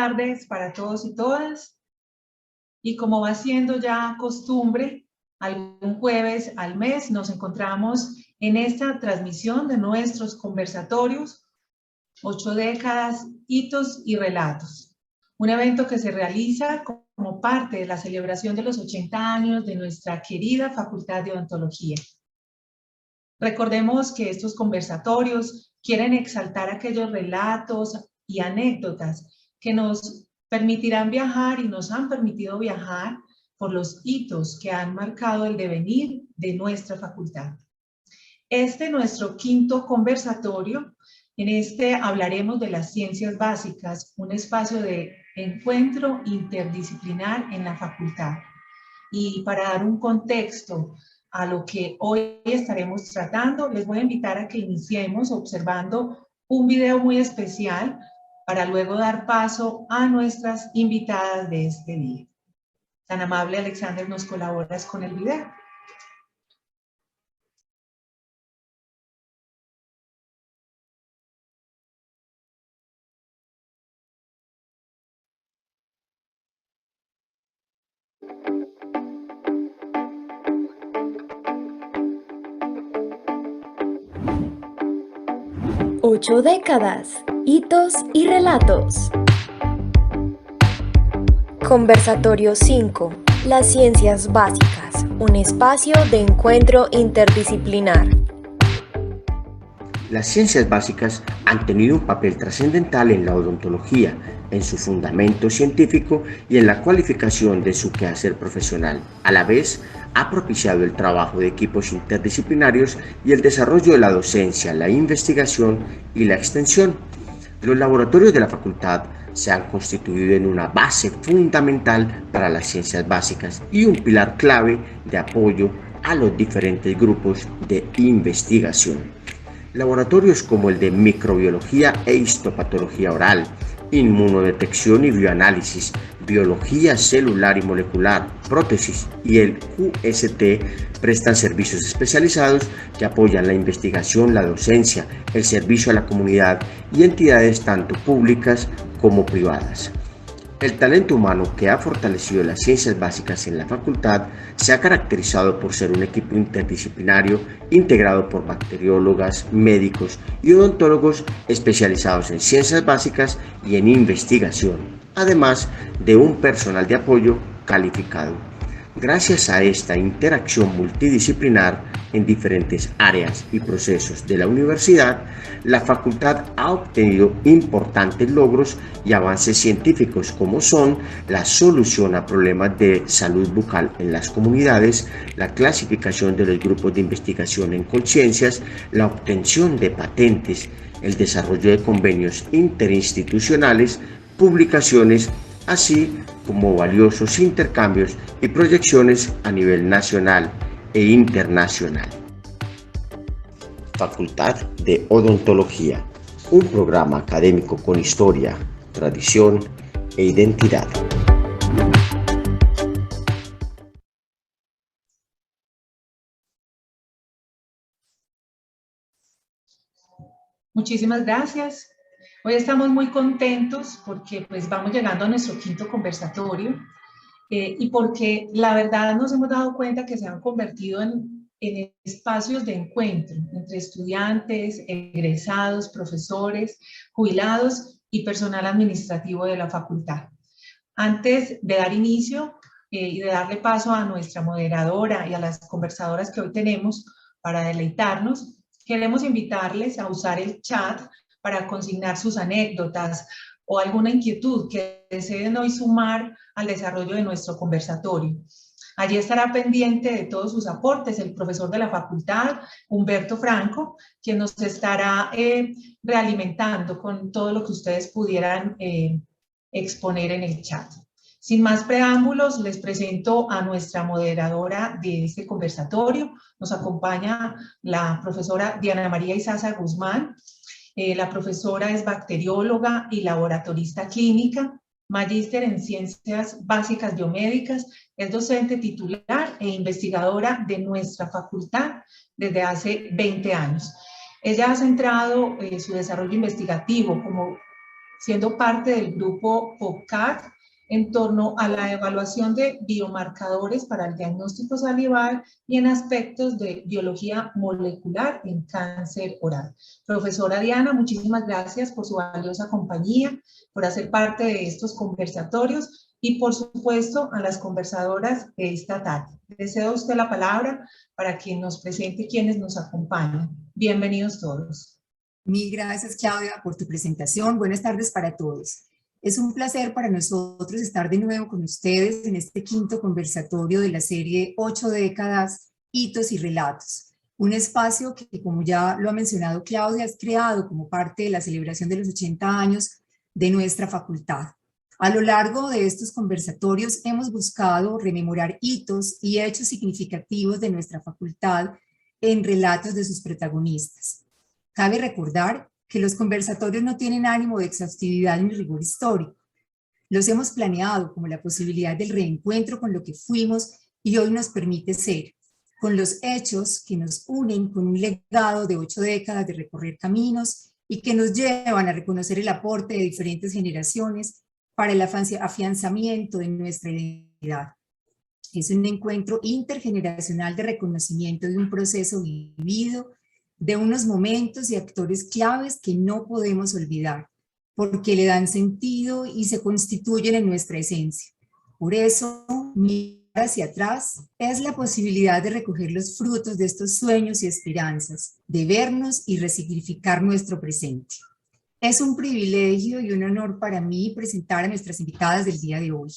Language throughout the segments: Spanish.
tardes para todos y todas. Y como va siendo ya costumbre, algún jueves al mes nos encontramos en esta transmisión de nuestros conversatorios, 8 décadas, hitos y relatos. Un evento que se realiza como parte de la celebración de los 80 años de nuestra querida Facultad de Odontología. Recordemos que estos conversatorios quieren exaltar aquellos relatos y anécdotas que nos permitirán viajar y nos han permitido viajar por los hitos que han marcado el devenir de nuestra facultad. Nuestro quinto conversatorio, en este hablaremos de las ciencias básicas, un espacio de encuentro interdisciplinar en la facultad. Y para dar un contexto a lo que hoy estaremos tratando, les voy a invitar a que iniciemos observando un video muy especial para luego dar paso a nuestras invitadas de este día. Tan amable, Alexander, ¿nos colaboras con el video? Ocho décadas, hitos y relatos. Conversatorio 5. Las ciencias básicas, un espacio de encuentro interdisciplinar. Las ciencias básicas han tenido un papel trascendental en la odontología, en su fundamento científico y en la cualificación de su quehacer profesional. A la vez, ha propiciado el trabajo de equipos interdisciplinarios y el desarrollo de la docencia, la investigación y la extensión. Los laboratorios de la facultad se han constituido en una base fundamental para las ciencias básicas y un pilar clave de apoyo a los diferentes grupos de investigación. Laboratorios como el de microbiología e histopatología oral, inmunodetección y bioanálisis, biología celular y molecular, prótesis y el QST prestan servicios especializados que apoyan la investigación, la docencia, el servicio a la comunidad y entidades tanto públicas como privadas. El talento humano que ha fortalecido las ciencias básicas en la facultad se ha caracterizado por ser un equipo interdisciplinario integrado por bacteriólogas, médicos y odontólogos especializados en ciencias básicas y en investigación, además de un personal de apoyo calificado. Gracias a esta interacción multidisciplinar en diferentes áreas y procesos de la universidad, la facultad ha obtenido importantes logros y avances científicos como son la solución a problemas de salud bucal en las comunidades, la clasificación de los grupos de investigación en conciencias, la obtención de patentes, el desarrollo de convenios interinstitucionales, publicaciones, así como valiosos intercambios y proyecciones a nivel nacional e internacional. Facultad de Odontología, un programa académico con historia, tradición e identidad. Muchísimas gracias. Hoy estamos muy contentos porque pues vamos llegando a nuestro quinto conversatorio y porque la verdad nos hemos dado cuenta que se han convertido en espacios de encuentro entre estudiantes, egresados, profesores, jubilados y personal administrativo de la facultad. Antes de dar inicio y de darle paso a nuestra moderadora y a las conversadoras que hoy tenemos para deleitarnos, queremos invitarles a usar el chat para consignar sus anécdotas o alguna inquietud que deseen hoy sumar al desarrollo de nuestro conversatorio. Allí estará pendiente de todos sus aportes el profesor de la facultad, Humberto Franco, quien nos estará realimentando con todo lo que ustedes pudieran exponer en el chat. Sin más preámbulos, les presento a nuestra moderadora de este conversatorio. Nos acompaña la profesora Diana María Izaza Guzmán. La profesora es bacterióloga y laboratorista clínica, magíster en Ciencias Básicas Biomédicas, es docente titular e investigadora de nuestra facultad desde hace 20 años. Ella ha centrado su desarrollo investigativo como siendo parte del grupo POCAD en torno a la evaluación de biomarcadores para el diagnóstico salival y en aspectos de biología molecular en cáncer oral. Profesora Diana, muchísimas gracias por su valiosa compañía, por hacer parte de estos conversatorios y por supuesto a las conversadoras de esta tarde. Deseo a usted la palabra para que nos presente quienes nos acompañan. Bienvenidos todos. Mil gracias, Claudia, por tu presentación. Buenas tardes para todos. Es un placer para nosotros estar de nuevo con ustedes en este quinto conversatorio de la serie 8 décadas, hitos y relatos. Un espacio que, como ya lo ha mencionado Claudia, es creado como parte de la celebración de los 80 años de nuestra facultad. A lo largo de estos conversatorios hemos buscado rememorar hitos y hechos significativos de nuestra facultad en relatos de sus protagonistas. Cabe recordar que los conversatorios no tienen ánimo de exhaustividad ni rigor histórico. Los hemos planeado como la posibilidad del reencuentro con lo que fuimos y hoy nos permite ser, con los hechos que nos unen con un legado de 8 décadas de recorrer caminos y que nos llevan a reconocer el aporte de diferentes generaciones para el afianzamiento de nuestra identidad. Es un encuentro intergeneracional de reconocimiento de un proceso vivido, de unos momentos y actores claves que no podemos olvidar, porque le dan sentido y se constituyen en nuestra esencia. Por eso, mirar hacia atrás es la posibilidad de recoger los frutos de estos sueños y esperanzas, de vernos y resignificar nuestro presente. Es un privilegio y un honor para mí presentar a nuestras invitadas del día de hoy.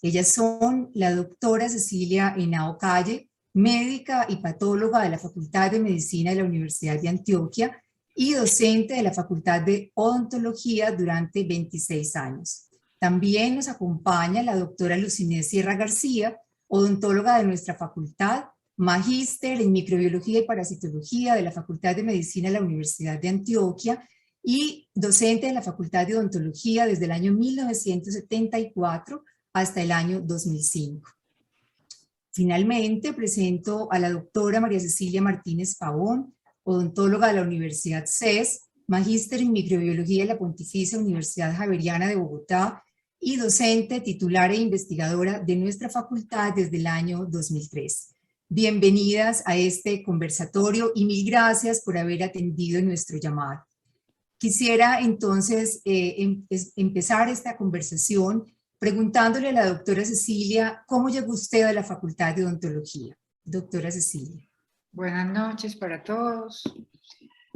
Ellas son la doctora Cecilia Henao Calle, médica y patóloga de la Facultad de Medicina de la Universidad de Antioquia y docente de la Facultad de Odontología durante 26 años. También nos acompaña la doctora Lucinés Sierra García, odontóloga de nuestra facultad, magíster en microbiología y parasitología de la Facultad de Medicina de la Universidad de Antioquia y docente de la Facultad de Odontología desde el año 1974 hasta el año 2005. Finalmente, presento a la doctora María Cecilia Martínez Pavón, odontóloga de la Universidad CES, magíster en microbiología de la Pontificia Universidad Javeriana de Bogotá y docente, titular e investigadora de nuestra facultad desde el año 2003. Bienvenidas a este conversatorio y mil gracias por haber atendido nuestro llamado. Quisiera entonces empezar esta conversación preguntándole a la doctora Cecilia, ¿cómo llegó usted a la Facultad de Odontología? Doctora Cecilia. Buenas noches para todos.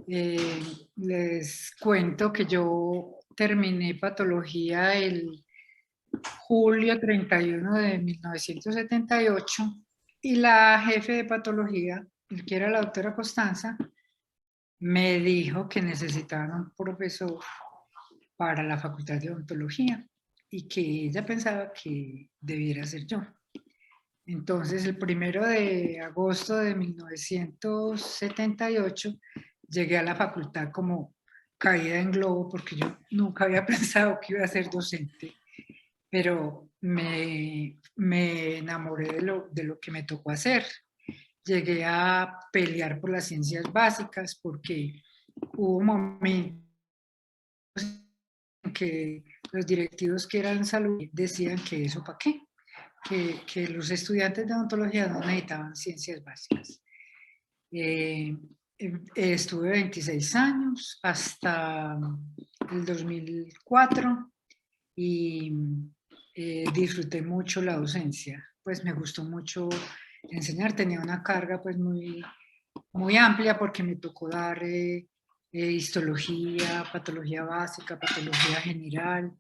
Les cuento que yo terminé patología el julio 31 de 1978 y la jefe de patología, que era la doctora Constanza, me dijo que necesitaban un profesor para la Facultad de Odontología y que ella pensaba que debiera ser yo. Entonces, el 1 de agosto de 1978 llegué a la facultad como caída en globo porque yo nunca había pensado que iba a ser docente, pero me enamoré de lo que me tocó hacer. Llegué a pelear por las ciencias básicas porque hubo momentos en que los directivos que eran salud decían que eso para qué, que los estudiantes de odontología no necesitaban ciencias básicas. Estuve 26 años hasta el 2004 y disfruté mucho la docencia, pues me gustó mucho enseñar, tenía una carga pues muy amplia porque me tocó dar histología, patología básica, patología general,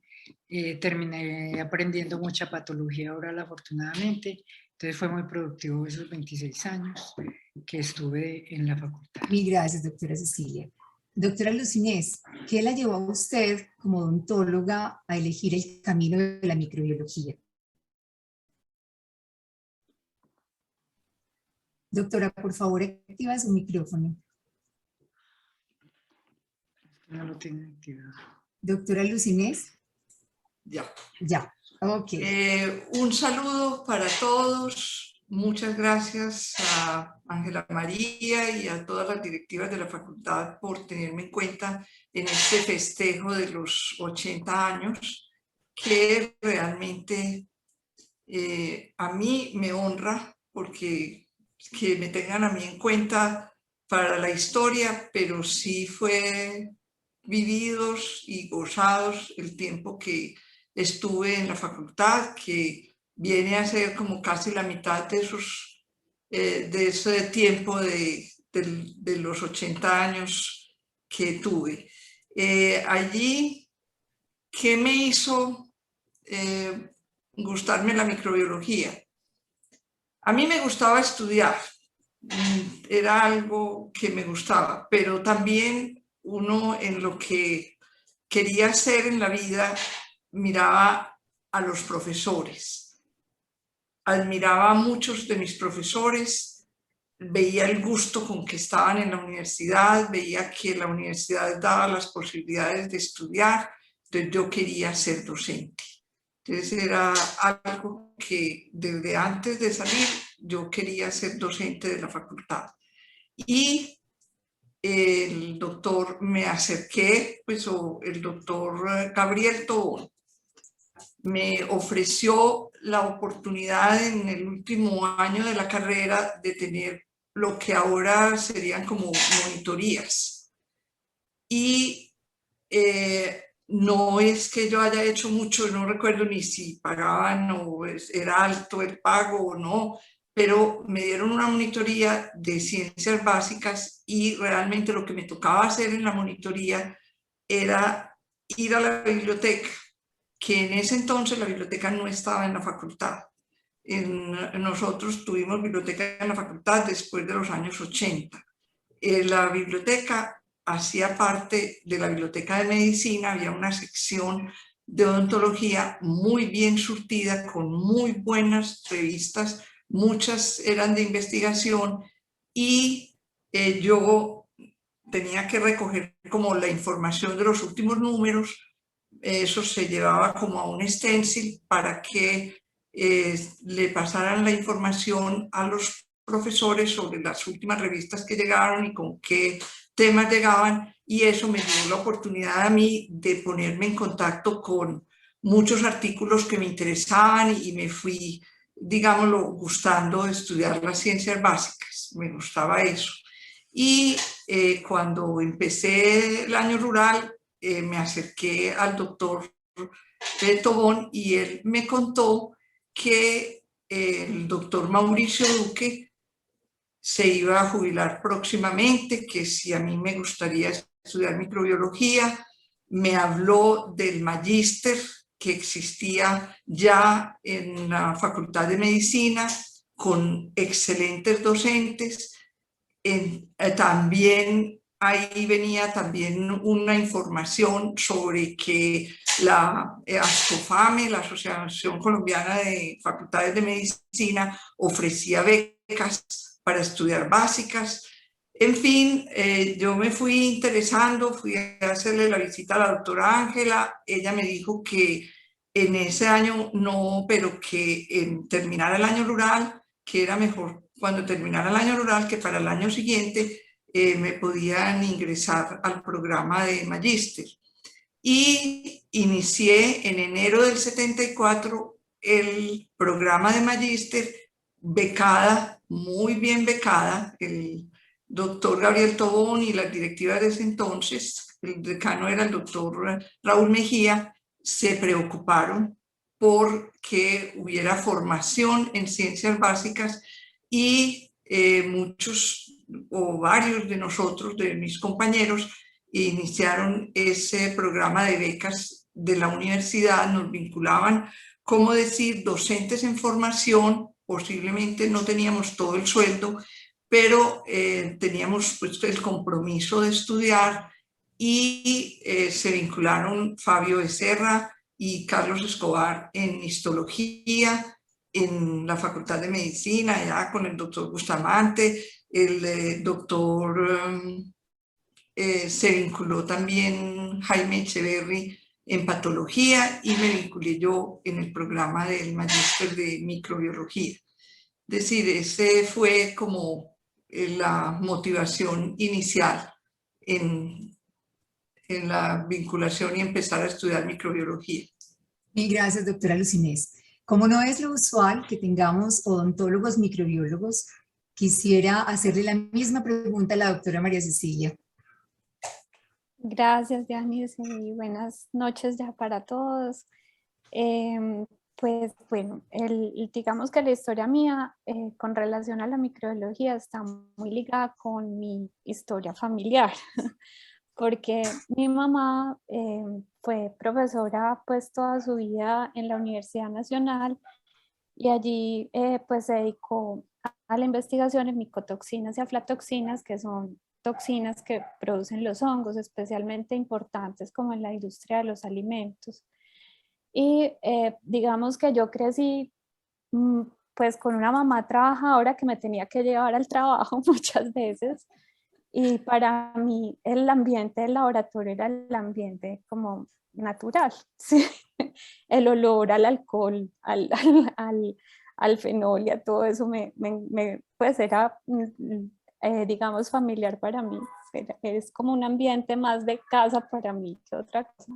terminé aprendiendo mucha patología oral afortunadamente, entonces fue muy productivo esos 26 años que estuve en la facultad. Mil gracias, doctora Cecilia. Doctora Lucinés, ¿qué la llevó a usted como odontóloga a elegir el camino de la microbiología? Doctora, por favor, activa su micrófono. No lo tiene activado. Doctora Lucinés. Ya. Ya, ok. Un saludo para todos. muchas gracias a Ángela María y a todas las directivas de la facultad por tenerme en cuenta en este festejo de los 80 años, que realmente a mí me honra porque que me tengan a mí en cuenta para la historia, pero sí fue vividos y gozados el tiempo que estuve en la facultad, que viene a ser como casi la mitad de ese tiempo de los 80 años que tuve. Allí, ¿qué me hizo gustarme la microbiología? A mí me gustaba estudiar, era algo que me gustaba, pero también uno en lo que quería hacer en la vida miraba a los profesores. Admiraba a muchos de mis profesores, veía el gusto con que estaban en la universidad, veía que la universidad daba las posibilidades de estudiar, entonces yo quería ser docente. Entonces era algo que desde antes de salir yo quería ser docente de la facultad. Y el doctor, me acerqué, pues, el doctor Gabriel Tobón me ofreció la oportunidad en el último año de la carrera de tener lo que ahora serían como monitorías. Y no es que yo haya hecho mucho, no recuerdo ni si pagaban o era alto el pago o no, pero me dieron una monitoría de ciencias básicas y realmente lo que me tocaba hacer en la monitoría era ir a la biblioteca, que en ese entonces la biblioteca no estaba en la facultad. Nosotros tuvimos biblioteca en la facultad después de los años 80. La biblioteca hacía parte de la biblioteca de medicina, había una sección de odontología muy bien surtida, con muy buenas revistas, muchas eran de investigación y yo tenía que recoger como la información de los últimos números. Eso se llevaba como a un stencil para que le pasaran la información a los profesores sobre las últimas revistas que llegaron y con qué temas llegaban, y eso me dio la oportunidad a mí de ponerme en contacto con muchos artículos que me interesaban y me fui, digámoslo, gustando estudiar las ciencias básicas, me gustaba eso. Y cuando empecé el año rural, me acerqué al doctor Tobón y él me contó que el doctor Mauricio Duque se iba a jubilar próximamente, que si a mí me gustaría estudiar microbiología, me habló del magíster que existía ya en la Facultad de Medicina, con excelentes docentes. También ahí venía también una información sobre que la ASCOFAME, la Asociación Colombiana de Facultades de Medicina, ofrecía becas para estudiar básicas. En fin, yo me fui interesando, fui a hacerle la visita a la doctora Ángela. Ella me dijo que en ese año no, pero que en terminar el año rural, que era mejor cuando terminara el año rural, que para el año siguiente me podían ingresar al programa de magíster. Y inicié en enero del 74 el programa de magíster, becada, muy bien becada. El doctor Gabriel Tobón y las directivas de ese entonces, el decano era el doctor Raúl Mejía, se preocuparon por que hubiera formación en ciencias básicas y muchos o varios de nosotros, de mis compañeros, iniciaron ese programa de becas de la universidad. Nos vinculaban, como decir, docentes en formación. Posiblemente no teníamos todo el sueldo, pero teníamos pues el compromiso de estudiar, y se vincularon Fabio Becerra y Carlos Escobar en histología, en la Facultad de Medicina, ya con el doctor Bustamante, el doctor se vinculó también Jaime Echeverry en patología, y me vinculé yo en el programa del magíster de microbiología. decir, ese fue como la motivación inicial en la vinculación y empezar a estudiar microbiología. Mil gracias, doctora Luz Inés. Como no es lo usual que tengamos odontólogos microbiólogos, quisiera hacerle la misma pregunta a la doctora María Cecilia. Gracias, Dianis, y buenas noches ya para todos. Pues bueno, digamos que la historia mía con relación a la microbiología está muy ligada con mi historia familiar, porque mi mamá fue profesora pues toda su vida en la Universidad Nacional y allí pues se dedicó a la investigación en micotoxinas y aflatoxinas, que son toxinas que producen los hongos, especialmente importantes como en la industria de los alimentos. Y digamos que yo crecí pues con una mamá trabajadora que me tenía que llevar al trabajo muchas veces. Y para mí el ambiente del laboratorio era el ambiente como natural, ¿sí? El olor al alcohol, al fenol y a todo eso pues era, digamos, familiar para mí. Es como un ambiente más de casa para mí que otra cosa.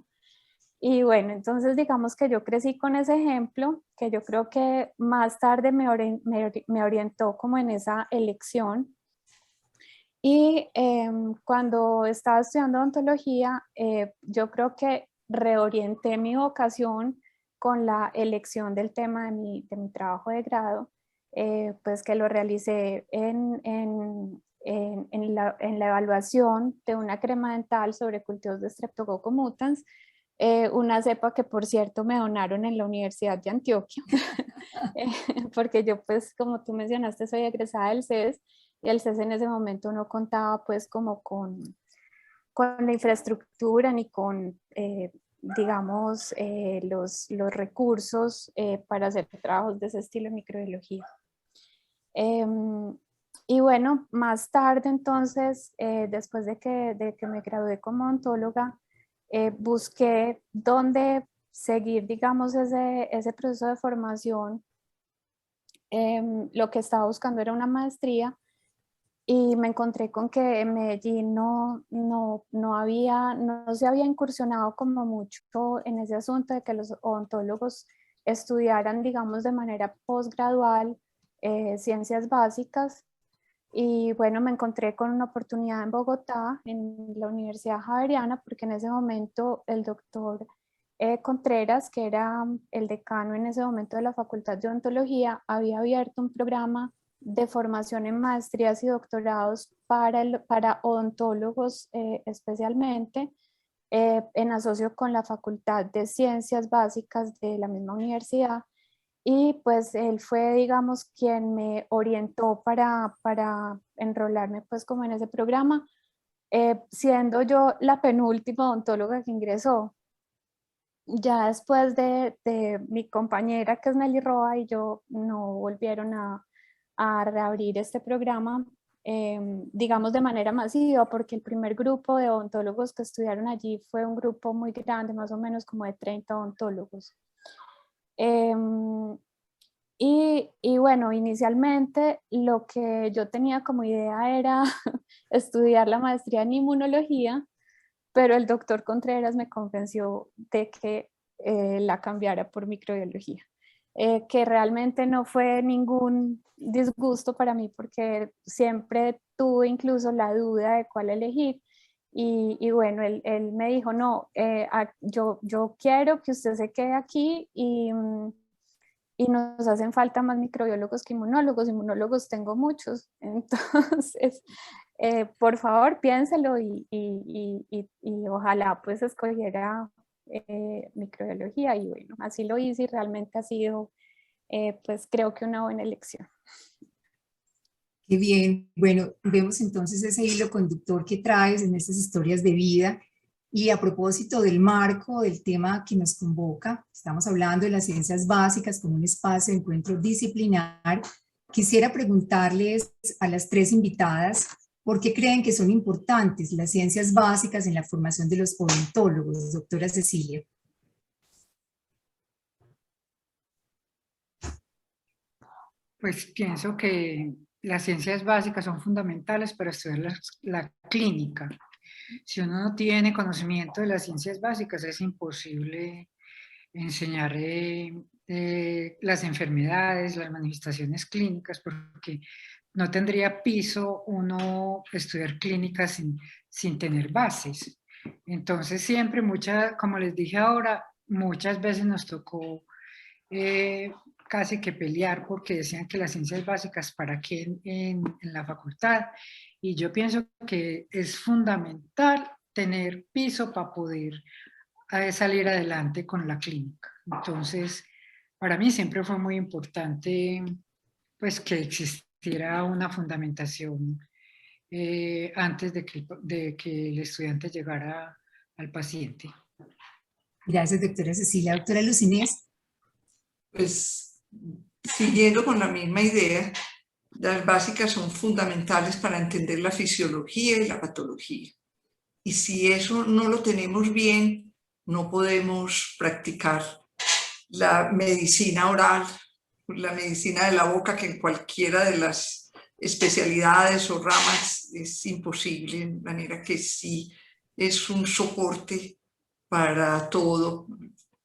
Y bueno, entonces digamos que yo crecí con ese ejemplo, que yo creo que más tarde me orientó como en esa elección. Y cuando estaba estudiando odontología, yo creo que reorienté mi vocación con la elección del tema de mi trabajo de grado, pues que lo realicé en la evaluación de una crema dental sobre cultivos de Streptococcus mutans, una cepa que por cierto me donaron en la Universidad de Antioquia, porque yo pues como tú mencionaste soy egresada del CES, y el CES en ese momento no contaba pues como con la infraestructura ni con, digamos, los recursos para hacer trabajos de ese estilo en microbiología. Y bueno, más tarde entonces, después de que me gradué como odontóloga, busqué dónde seguir, digamos, ese proceso de formación. Lo que estaba buscando era una maestría y me encontré con que en Medellín no se había incursionado como mucho en ese asunto de que los odontólogos estudiaran, digamos, de manera postgradual ciencias básicas. Y bueno, me encontré con una oportunidad en Bogotá, en la Universidad Javeriana, porque en ese momento el doctor Contreras, que era el decano en ese momento de la Facultad de Odontología, había abierto un programa de formación en maestrías y doctorados para odontólogos especialmente, en asocio con la Facultad de Ciencias Básicas de la misma universidad. Y pues él fue, digamos, quien me orientó para enrolarme pues como en ese programa, siendo yo la penúltima odontóloga que ingresó. Ya después de mi compañera, que es Nelly Roa, y yo no volvieron a reabrir este programa, digamos de manera masiva, porque el primer grupo de odontólogos que estudiaron allí fue un grupo muy grande, más o menos como de 30 odontólogos. Y bueno, inicialmente lo que yo tenía como idea era estudiar la maestría en inmunología, pero el doctor Contreras me convenció de que la cambiara por microbiología, que realmente no fue ningún disgusto para mí porque siempre tuve incluso la duda de cuál elegir. Y bueno, él me dijo, no, yo quiero que usted se quede aquí y nos hacen falta más microbiólogos que inmunólogos tengo muchos, entonces por favor piénselo y ojalá pues escogiera microbiología, y bueno, así lo hice y realmente ha sido pues creo que una buena elección. Qué bien, bueno, vemos entonces ese hilo conductor que traes en estas historias de vida. Y a propósito del marco del tema que nos convoca, estamos hablando de las ciencias básicas como un espacio de encuentro disciplinar. Quisiera preguntarles a las tres invitadas por qué creen que son importantes las ciencias básicas en la formación de los odontólogos. Doctora Cecilia. Pues pienso que las ciencias básicas son fundamentales para estudiar la clínica. Si uno no tiene conocimiento de las ciencias básicas, es imposible enseñar las enfermedades, las manifestaciones clínicas, porque no tendría piso uno estudiar clínica sin tener bases. Entonces siempre, como les dije ahora, muchas veces nos tocó casi que pelear porque decían que las ciencias básicas para qué en la facultad, y yo pienso que es fundamental tener piso para poder salir adelante con la clínica. Entonces, para mí siempre fue muy importante pues que existiera una fundamentación antes de que el estudiante llegara al paciente. Gracias, doctora Cecilia. Doctora Luz Inés. Pues siguiendo con la misma idea, las básicas son fundamentales para entender la fisiología y la patología. Y si eso no lo tenemos bien, no podemos practicar la medicina oral, la medicina de la boca, que en cualquiera de las especialidades o ramas es imposible, de manera que sí es un soporte para todo,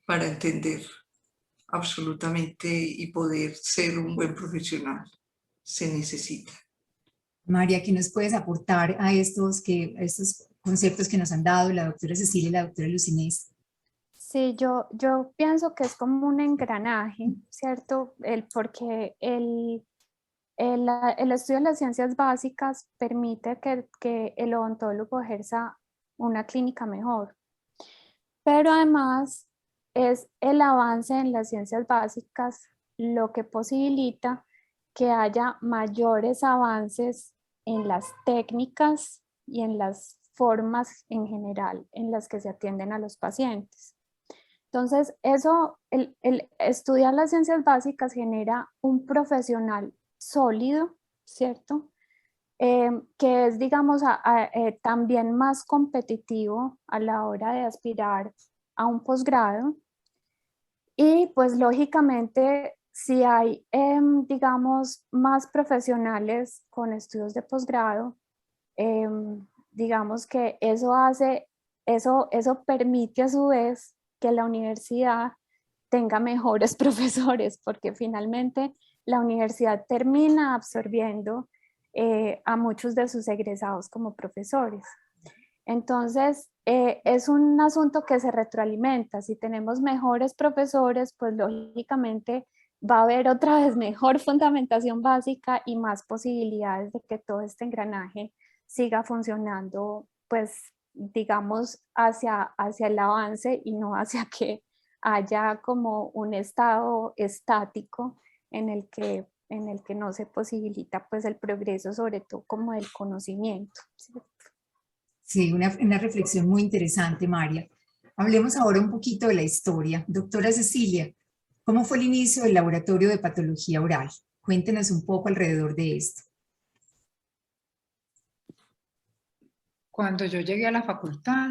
para entender absolutamente y poder ser un buen profesional. Se necesita. María, ¿qué nos puedes aportar a estos conceptos que nos han dado la doctora Cecilia y la doctora Luz Inés? Sí, yo pienso que es como un engranaje, ¿cierto? Porque el estudio de las ciencias básicas permite que el odontólogo ejerza una clínica mejor. Pero además es el avance en las ciencias básicas lo que posibilita que haya mayores avances en las técnicas y en las formas en general en las que se atienden a los pacientes. Entonces, el estudiar las ciencias básicas genera un profesional sólido, ¿cierto? Que es, digamos, también más competitivo a la hora de aspirar a un posgrado. Y pues lógicamente, si hay, digamos, más profesionales con estudios de posgrado, digamos que eso permite a su vez que la universidad tenga mejores profesores, porque finalmente la universidad termina absorbiendo a muchos de sus egresados como profesores. Entonces, es un asunto que se retroalimenta. Si tenemos mejores profesores, pues lógicamente va a haber otra vez mejor fundamentación básica y más posibilidades de que todo este engranaje siga funcionando, pues digamos, hacia el avance y no hacia que haya como un estado estático en el que no se posibilita pues el progreso, sobre todo como del conocimiento, ¿cierto? Sí, una reflexión muy interesante, María. Hablemos ahora un poquito de la historia. Doctora Cecilia, ¿cómo fue el inicio del laboratorio de patología oral? Cuéntenos un poco alrededor de esto. Cuando yo llegué a la facultad,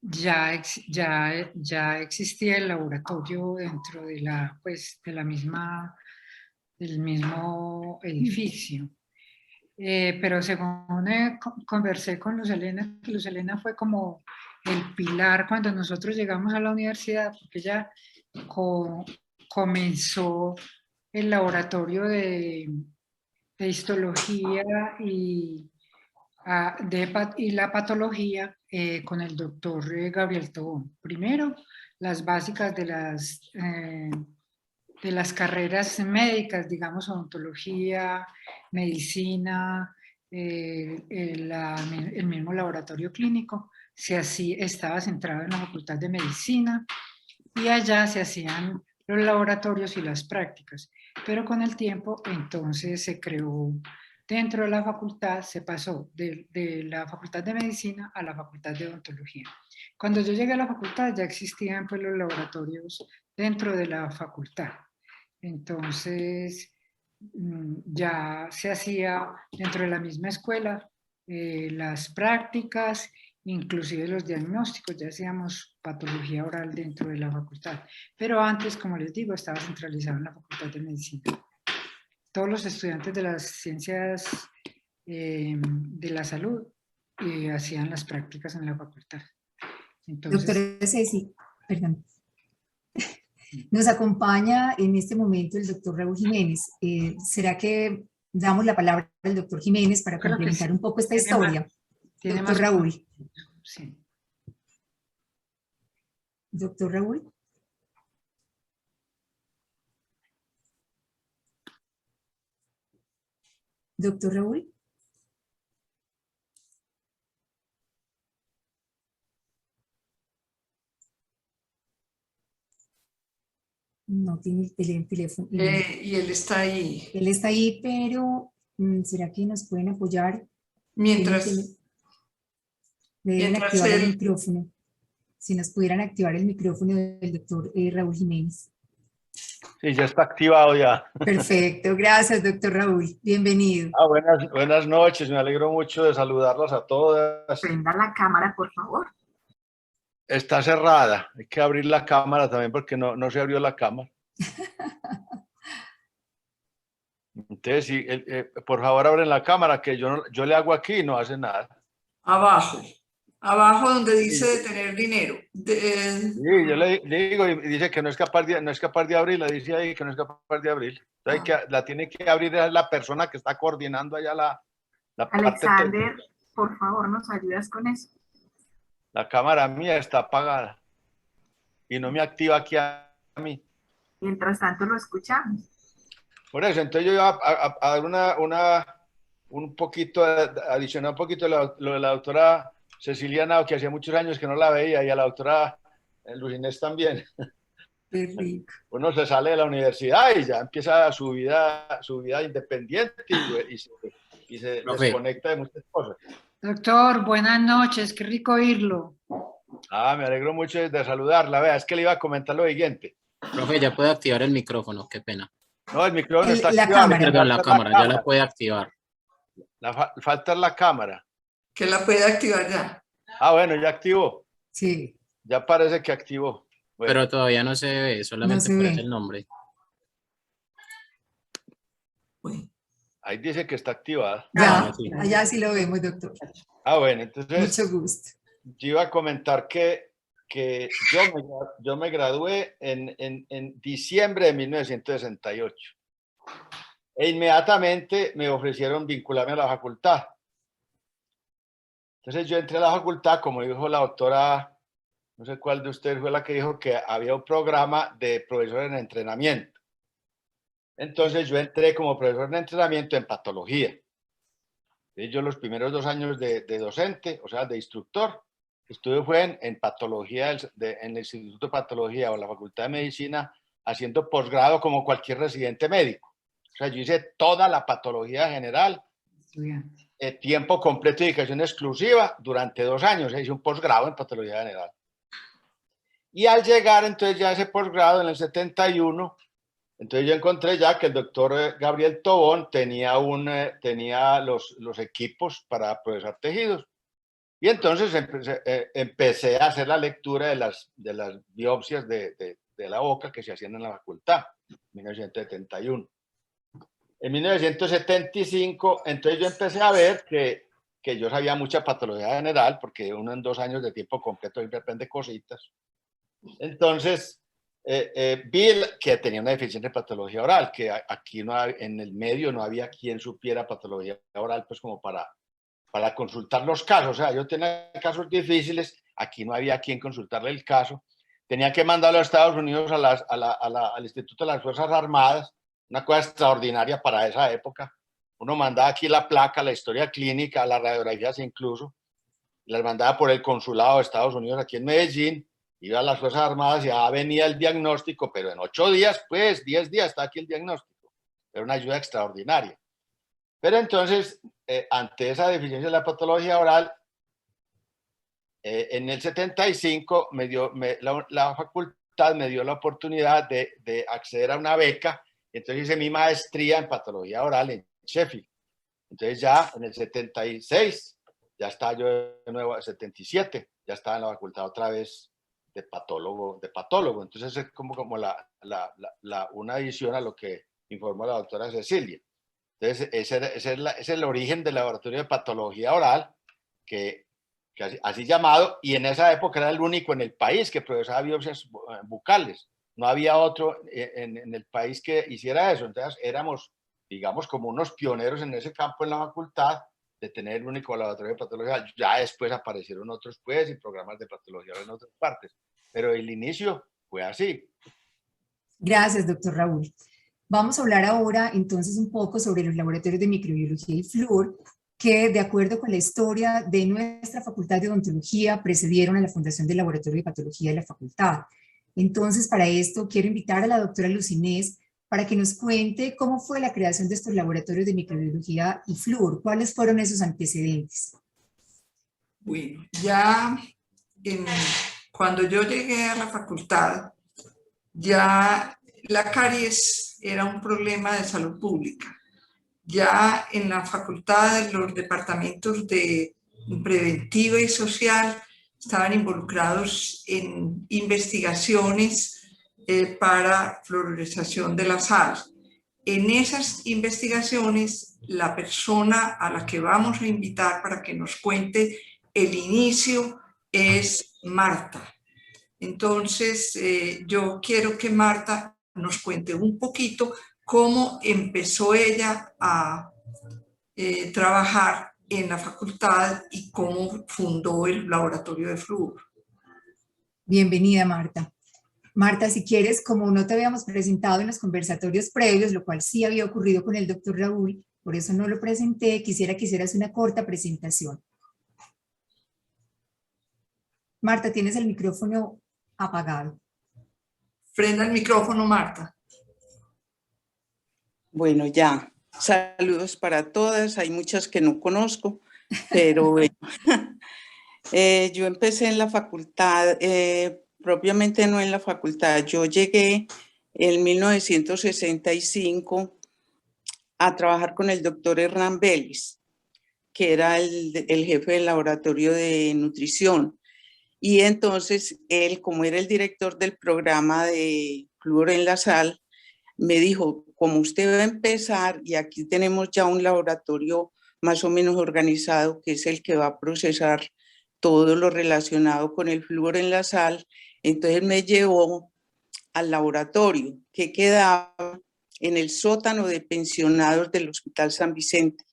ya existía el laboratorio dentro de del mismo edificio. Pero según conversé con Luz Helena, que Luz Helena fue como el pilar cuando nosotros llegamos a la universidad, porque ella comenzó el laboratorio de histología y la patología con el doctor Gabriel Tobón. Primero, las básicas de las carreras médicas, digamos, odontología, medicina, el mismo laboratorio clínico, estaba centrado en la Facultad de Medicina y allá se hacían los laboratorios y las prácticas. Pero con el tiempo, entonces se creó dentro de la facultad, se pasó de la Facultad de Medicina a la Facultad de Odontología. Cuando yo llegué a la facultad ya existían pues, los laboratorios dentro de la facultad. Entonces ya se hacía dentro de la misma escuela las prácticas inclusive los diagnósticos, ya hacíamos patología oral dentro de la facultad. Pero antes, como les digo, estaba centralizado en la Facultad de Medicina. Todos los estudiantes de las ciencias de la salud hacían las prácticas en la facultad. Entonces, Doctora Ceci, perdón. Nos acompaña en este momento el doctor Raúl Jiménez. ¿Será que damos la palabra al doctor Jiménez para creo que complementar sí. un poco esta Tiene historia? tiene Doctor más- Raúl. Sí. Doctor Raúl. Doctor Raúl. No tiene el teléfono. Y él está ahí. Él está ahí, pero ¿será que nos pueden apoyar? Mientras, Deben mientras activar el él- micrófono. Si nos pudieran activar el micrófono del doctor Raúl Jiménez. Sí, ya está activado ya. Perfecto, gracias doctor Raúl. Bienvenido. Buenas noches, me alegro mucho de saludarlas a todas. Prenda la cámara, por favor. Está cerrada, hay que abrir la cámara también porque no se abrió la cámara. Entonces, sí, por favor abren la cámara que yo le hago aquí y no hace nada. abajo donde dice Sí. de tener dinero. Sí, yo le digo y dice que no es capaz de abrirla, dice ahí que no es capaz de abrir. Entonces, la tiene que abrir la persona que está coordinando allá la parte Alexander, técnica. por favor, ¿nos ayudas con eso? La cámara mía está apagada y no me activa aquí a mí. Mientras tanto lo escuchamos. Por eso, entonces yo iba a dar un poquito, adicionar un poquito lo de la doctora Cecilia Henao, que hacía muchos años que no la veía, y a la doctora Luz Inés también. Qué rico. Uno se sale de la universidad y ya empieza su vida independiente y se desconecta de muchas cosas. Doctor, buenas noches, qué rico oírlo. Me alegro mucho de saludarla. Vea, es que le iba a comentar lo siguiente. Profe, ya puede activar el micrófono, qué pena. No, el micrófono está La activado. cámara. Perdón, la cámara, ya la puede activar. Falta la cámara. Que la puede activar ya. Bueno, ya activó. Sí. Ya parece que activó. Bueno. Pero todavía no se ve, solamente No se aparece ve. el nombre. Uy. Ahí dice que está activada. Ya, sí. allá sí lo vemos, doctor. Bueno, entonces Mucho gusto. yo iba a comentar que yo me gradué en diciembre de 1968. E inmediatamente me ofrecieron vincularme a la facultad. Entonces yo entré a la facultad, como dijo la doctora, no sé cuál de ustedes fue la que dijo que había un programa de profesor en entrenamiento. Entonces yo entré como profesor de entrenamiento en patología. Entonces, yo los primeros 2 años de docente, o sea, de instructor, estuve fue en patología, en el Instituto de Patología o la Facultad de Medicina, haciendo posgrado como cualquier residente médico. O sea, yo hice toda la patología general, tiempo completo de dedicación exclusiva durante 2 años. Hice un posgrado en patología general. Y al llegar entonces ya a ese posgrado en el 71, entonces yo encontré ya que el doctor Gabriel Tobón tenía los equipos para procesar tejidos. Y entonces empecé a hacer la lectura de las biopsias de la boca que se hacían en la facultad, en 1971. En 1975, entonces yo empecé a ver que yo sabía mucha patología general, porque uno en 2 años de tiempo completo siempre aprende cositas. Entonces, vi que tenía una deficiencia en patología oral, que aquí en el medio no había quien supiera patología oral, pues como para consultar los casos. O sea, yo tenía casos difíciles, aquí no había quien consultarle el caso. Tenía que mandarlo a Estados Unidos al Instituto de las Fuerzas Armadas, una cosa extraordinaria para esa época. Uno mandaba aquí la placa, la historia clínica, las radiografías incluso, las mandaba por el consulado de Estados Unidos aquí en Medellín, iba a las Fuerzas Armadas y ya venía el diagnóstico, pero en 8 días, pues 10 días está aquí el diagnóstico. Era una ayuda extraordinaria. Pero entonces, ante esa deficiencia de la patología oral, en el 75 la facultad me dio la oportunidad de acceder a una beca. Entonces hice mi maestría en patología oral en Sheffield. Entonces ya en el 76 ya estaba yo de nuevo en 77, ya estaba en la facultad otra vez de patólogo. Entonces es como una adición a lo que informó la doctora Cecilia. Entonces ese es el origen del laboratorio de patología oral, que así llamado, y en esa época era el único en el país que procesaba biopsias bucales. No había otro en el país que hiciera eso. Entonces éramos, digamos, como unos pioneros en ese campo en la facultad, de tener el único laboratorio de patología. Ya después aparecieron otros, pues, y programas de patología en otras partes. Pero el inicio fue así. Gracias, doctor Raúl. Vamos a hablar ahora entonces un poco sobre los laboratorios de microbiología y flúor, que de acuerdo con la historia de nuestra Facultad de Odontología precedieron a la fundación del Laboratorio de Patología de la Facultad. Entonces, para esto quiero invitar a la doctora Luz Inés para que nos cuente cómo fue la creación de estos laboratorios de microbiología y flúor, cuáles fueron esos antecedentes. Bueno, ya cuando yo llegué a la facultad, ya la caries era un problema de salud pública. Ya en la facultad, los departamentos de preventiva y social estaban involucrados en investigaciones para fluorurización de la sal. En esas investigaciones, la persona a la que vamos a invitar para que nos cuente el inicio es Marta. Entonces, yo quiero que Marta nos cuente un poquito cómo empezó ella a trabajar en la facultad y cómo fundó el laboratorio de flúor. Bienvenida, Marta. Marta, si quieres, como no te habíamos presentado en los conversatorios previos, lo cual sí había ocurrido con el doctor Raúl, por eso no lo presenté, quisiera que hicieras una corta presentación. Marta, tienes el micrófono apagado. Prenda el micrófono, Marta. Bueno, ya. Saludos para todas. Hay muchas que no conozco, pero bueno. Yo empecé en la facultad, propiamente no en la facultad. Yo llegué en 1965 a trabajar con el doctor Hernán Vélez, que era el jefe del laboratorio de nutrición. Y entonces él, como era el director del programa de flúor en la sal, me dijo, como usted va a empezar y aquí tenemos ya un laboratorio más o menos organizado, que es el que va a procesar todo lo relacionado con el flúor en la sal, entonces me llevó al laboratorio que quedaba en el sótano de pensionados del Hospital San Vicente.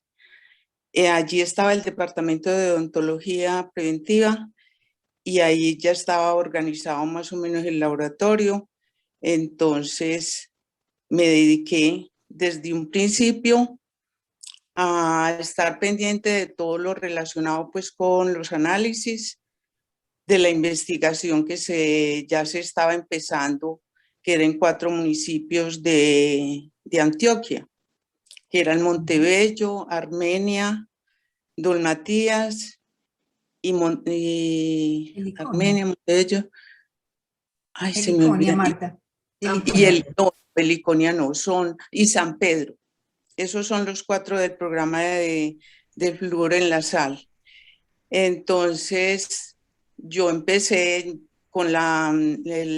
Allí estaba el departamento de odontología preventiva y ahí ya estaba organizado más o menos el laboratorio. Entonces me dediqué desde un principio a estar pendiente de todo lo relacionado pues con los análisis de la investigación que ya se estaba empezando, que era en 4 municipios de Antioquia, que eran Montebello, Armenia, Don Matías y Armenia, Montebello. Ay, se me olvidó. Marta. Heliconia no, y San Pedro. Esos son los 4 del programa de flúor en la sal. Entonces, yo empecé con la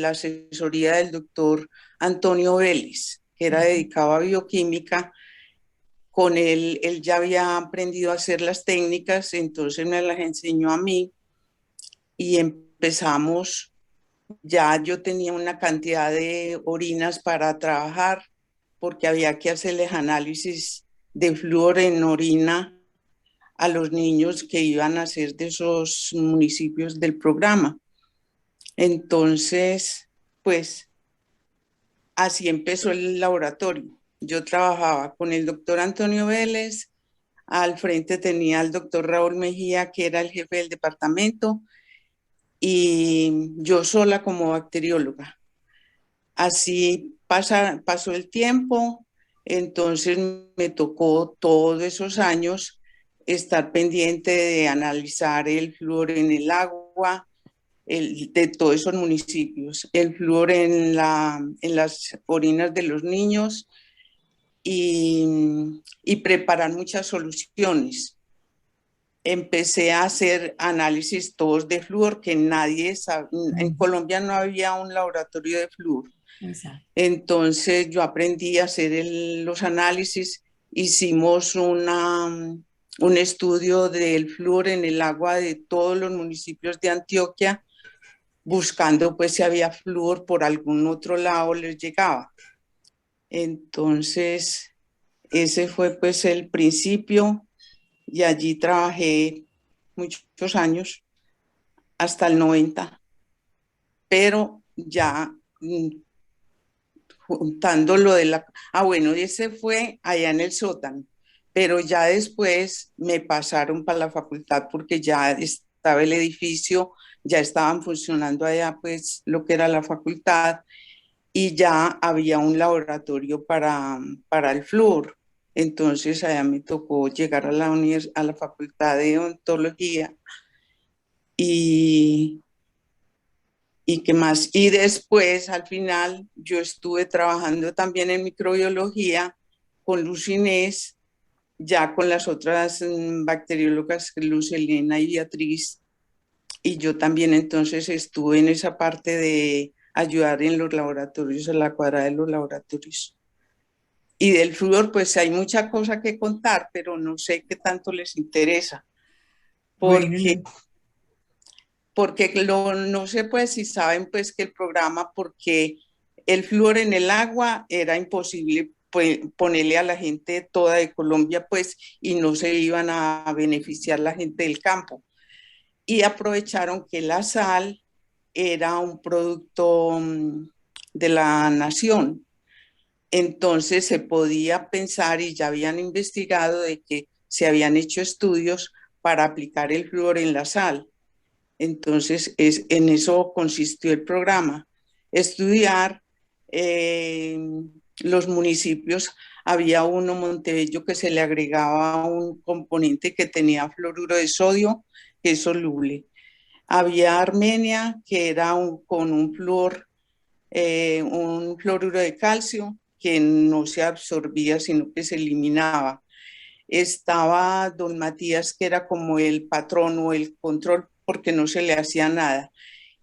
asesoría del doctor Antonio Vélez, que era dedicado a bioquímica. Con él ya había aprendido a hacer las técnicas, entonces me las enseñó a mí y empezamos. Ya yo tenía una cantidad de orinas para trabajar porque había que hacerles análisis de flúor en orina a los niños que iban a ser de esos municipios del programa. Entonces, pues, así empezó el laboratorio. Yo trabajaba con el doctor Antonio Vélez, al frente tenía al doctor Raúl Mejía, que era el jefe del departamento, y yo sola como bacterióloga. Así pasó el tiempo, entonces me tocó todos esos años estar pendiente de analizar el flúor en el agua de todos esos municipios, el flúor en las orinas de los niños y preparar muchas soluciones. empecé a hacer análisis todos de flúor, que nadie sabe, en Colombia no había un laboratorio de flúor. Exacto. Entonces yo aprendí a hacer los análisis, hicimos un estudio del flúor en el agua de todos los municipios de Antioquia, buscando pues si había flúor por algún otro lado les llegaba. Entonces ese fue pues el principio y allí trabajé muchos años, hasta el 90, pero ya juntando lo de la... bueno, ese fue allá en el sótano, pero ya después me pasaron para la facultad porque ya estaba el edificio, ya estaban funcionando allá pues lo que era la facultad y ya había un laboratorio para el flúor. Entonces allá me tocó llegar a la facultad de odontología y qué más. Y después, al final, yo estuve trabajando también en microbiología con Luz Inés, ya con las otras bacteriólogas, Luz Elena y Beatriz. Y yo también entonces estuve en esa parte de ayudar en los laboratorios, en la cuadra de los laboratorios. Y del flúor, pues hay mucha cosa que contar, pero no sé qué tanto les interesa. Porque... Bueno, porque no sé pues si saben pues que el programa, porque el flúor en el agua era imposible pues, ponerle a la gente toda de Colombia pues y no se iban a beneficiar la gente del campo. Y aprovecharon que la sal era un producto de la nación. Entonces se podía pensar y ya habían investigado de que se habían hecho estudios para aplicar el flúor en la sal. Entonces, en eso consistió el programa, estudiar los municipios. Había uno, Montebello, que se le agregaba un componente que tenía fluoruro de sodio, que es soluble. Había Armenia, que era con un fluoruro de calcio, que no se absorbía, sino que se eliminaba. Estaba Don Matías, que era como el patrón o el control, porque no se le hacía nada.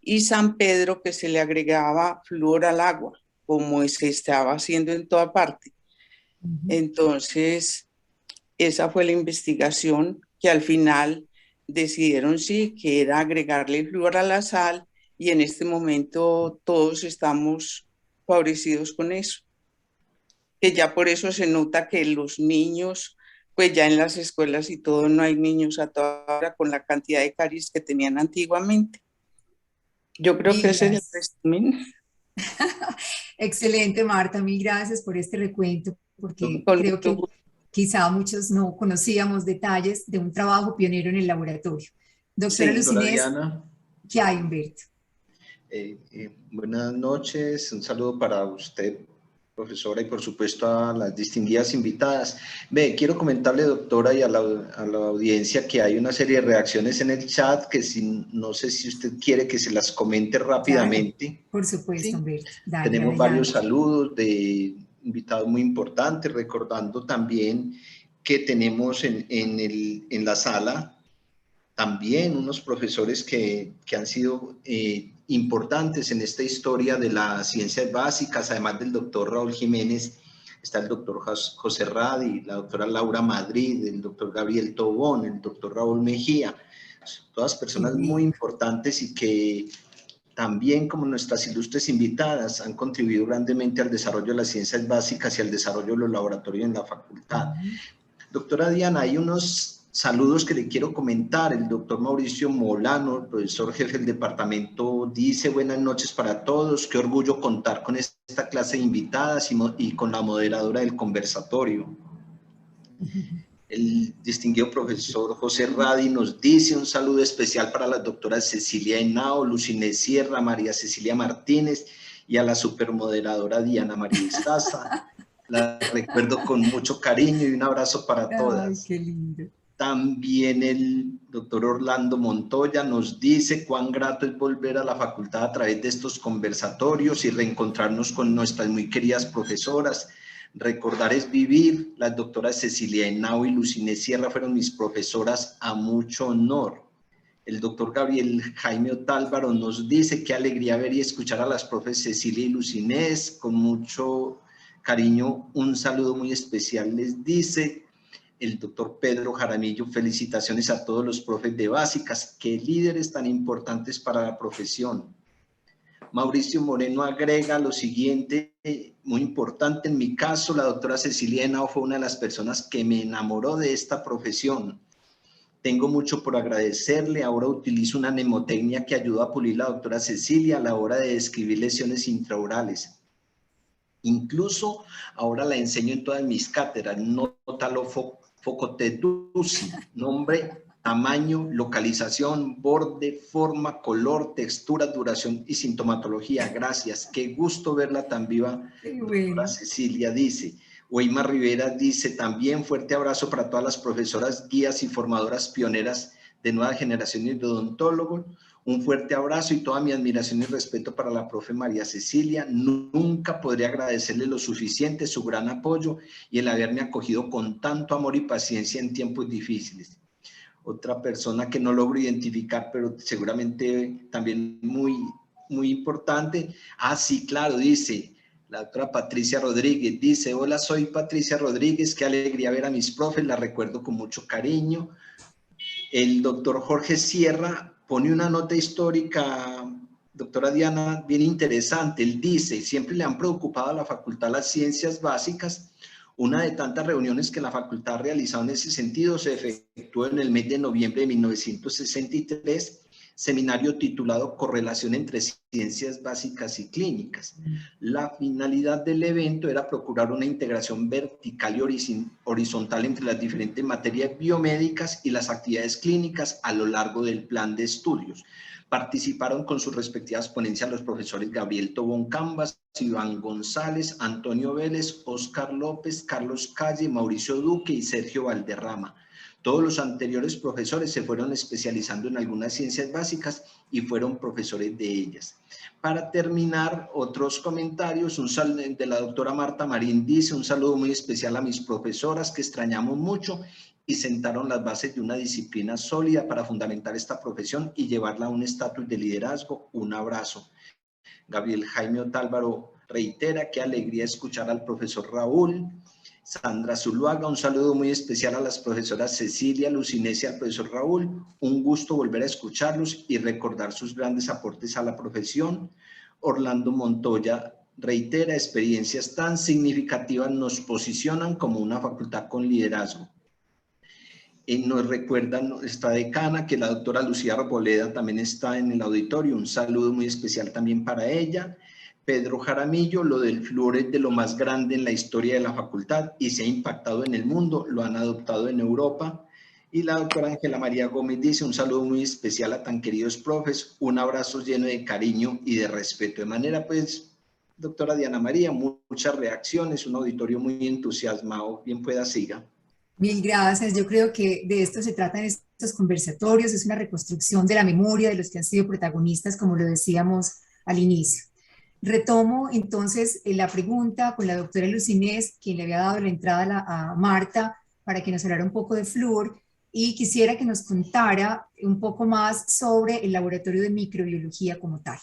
Y San Pedro, que se le agregaba flúor al agua, como se estaba haciendo en toda parte. Entonces, esa fue la investigación que al final decidieron sí, que era agregarle flúor a la sal y en este momento todos estamos favorecidos con eso. Que ya por eso se nota que los niños... pues ya en las escuelas y todo no hay niños a toda hora con la cantidad de caries que tenían antiguamente. Yo creo que ese es el resumen. Excelente, Marta, mil gracias por este recuento, porque creo que quizá muchos no conocíamos detalles de un trabajo pionero en el laboratorio. Doctora Luz Inés, Diana. ¿Qué hay, Humberto? Buenas noches, un saludo para usted, profesora, y por supuesto a las distinguidas invitadas. Quiero comentarle, doctora, y a la audiencia que hay una serie de reacciones en el chat que no sé si usted quiere que se las comente rápidamente. Claro, por supuesto, ¿sí? Humberto. Dale, tenemos varios saludos de invitados muy importantes, recordando también que tenemos en la sala también unos profesores que han sido importantes en esta historia de las ciencias básicas, además del doctor Raúl Jiménez, está el doctor José Radi, la doctora Laura Madrid, el doctor Gabriel Tobón, el doctor Raúl Mejía, todas personas muy importantes y que también, como nuestras ilustres invitadas, han contribuido grandemente al desarrollo de las ciencias básicas y al desarrollo de los laboratorios en la facultad. Doctora Diana, hay unos saludos que le quiero comentar. El doctor Mauricio Molano, profesor jefe del departamento, dice: buenas noches para todos, qué orgullo contar con esta clase de invitadas y con la moderadora del conversatorio. El distinguido profesor José Radi nos dice: un saludo especial para las doctoras Cecilia Henao, Luz Inés Sierra, María Cecilia Martínez y a la supermoderadora Diana María Istaza. La recuerdo con mucho cariño y un abrazo para todas. Ay, qué lindo. También el doctor Orlando Montoya nos dice: cuán grato es volver a la facultad a través de estos conversatorios y reencontrarnos con nuestras muy queridas profesoras. Recordar es vivir. Las doctoras Cecilia Henao y Luciné Sierra fueron mis profesoras a mucho honor. El doctor Gabriel Jaime Otálvaro nos dice: qué alegría ver y escuchar a las profes Cecilia y Luciné, con mucho cariño, un saludo muy especial les dice. El doctor Pedro Jaramillo: felicitaciones a todos los profes de básicas, qué líderes tan importantes para la profesión. Mauricio Moreno agrega lo siguiente, muy importante: en mi caso, la doctora Cecilia Henao fue una de las personas que me enamoró de esta profesión. Tengo mucho por agradecerle. Ahora utilizo una mnemotecnia que ayuda a pulir la doctora Cecilia a la hora de describir lesiones intraorales. Incluso ahora la enseño en todas mis cátedras. Focotedusi, nombre, tamaño, localización, borde, forma, color, textura, duración y sintomatología. Gracias. Qué gusto verla tan viva. Doctora Cecilia dice. Weimar Rivera dice también: fuerte abrazo para todas las profesoras, guías y formadoras pioneras de nuevas generaciones de odontólogos. Un fuerte abrazo y toda mi admiración y respeto para la profe María Cecilia. Nunca podría agradecerle lo suficiente su gran apoyo y el haberme acogido con tanto amor y paciencia en tiempos difíciles. Otra persona que no logro identificar, pero seguramente también muy importante. Ah, sí, claro, dice la doctora Patricia Rodríguez, dice: hola, soy Patricia Rodríguez, qué alegría ver a mis profes, la recuerdo con mucho cariño. El doctor Jorge Sierra pone una nota histórica, doctora Diana, bien interesante. Él dice: siempre le han preocupado a la facultad las ciencias básicas. Una de tantas reuniones que la facultad ha realizado en ese sentido se efectuó en el mes de noviembre de 1963, seminario titulado Correlación entre ciencias básicas y clínicas. La finalidad del evento era procurar una integración vertical y horizontal entre las diferentes materias biomédicas y las actividades clínicas a lo largo del plan de estudios. Participaron con sus respectivas ponencias los profesores Gabriel Tobón Cambas, Iván González, Antonio Vélez, Óscar López, Carlos Calle, Mauricio Duque y Sergio Valderrama. Todos los anteriores profesores se fueron especializando en algunas ciencias básicas y fueron profesores de ellas. Para terminar, otros comentarios. Un saludo de la doctora Marta Marín dice: un saludo muy especial a mis profesoras que extrañamos mucho y sentaron las bases de una disciplina sólida para fundamentar esta profesión y llevarla a un estatus de liderazgo. Un abrazo. Gabriel Jaime Otálvaro reitera: qué alegría escuchar al profesor Raúl. Sandra Zuluaga: un saludo muy especial a las profesoras Cecilia, Lucinés y al profesor Raúl. Un gusto volver a escucharlos y recordar sus grandes aportes a la profesión. Orlando Montoya reitera: experiencias tan significativas nos posicionan como una facultad con liderazgo. Nos recuerda esta decana que la doctora Lucía Arboleda también está en el auditorio. Un saludo muy especial también para ella. Pedro Jaramillo: lo del flúor es de lo más grande en la historia de la facultad y se ha impactado en el mundo, lo han adoptado en Europa. Y la doctora Ángela María Gómez dice: un saludo muy especial a tan queridos profes, un abrazo lleno de cariño y de respeto. De manera, pues, doctora Diana María, muchas reacciones, un auditorio muy entusiasmado. Bien pueda, siga. Mil gracias. Yo creo que de esto se tratan estos conversatorios, es una reconstrucción de la memoria de los que han sido protagonistas, como lo decíamos al inicio. Retomo entonces la pregunta con la doctora Lucinés, quien le había dado la entrada a Marta para que nos hablara un poco de flúor, y quisiera que nos contara un poco más sobre el laboratorio de microbiología como tal.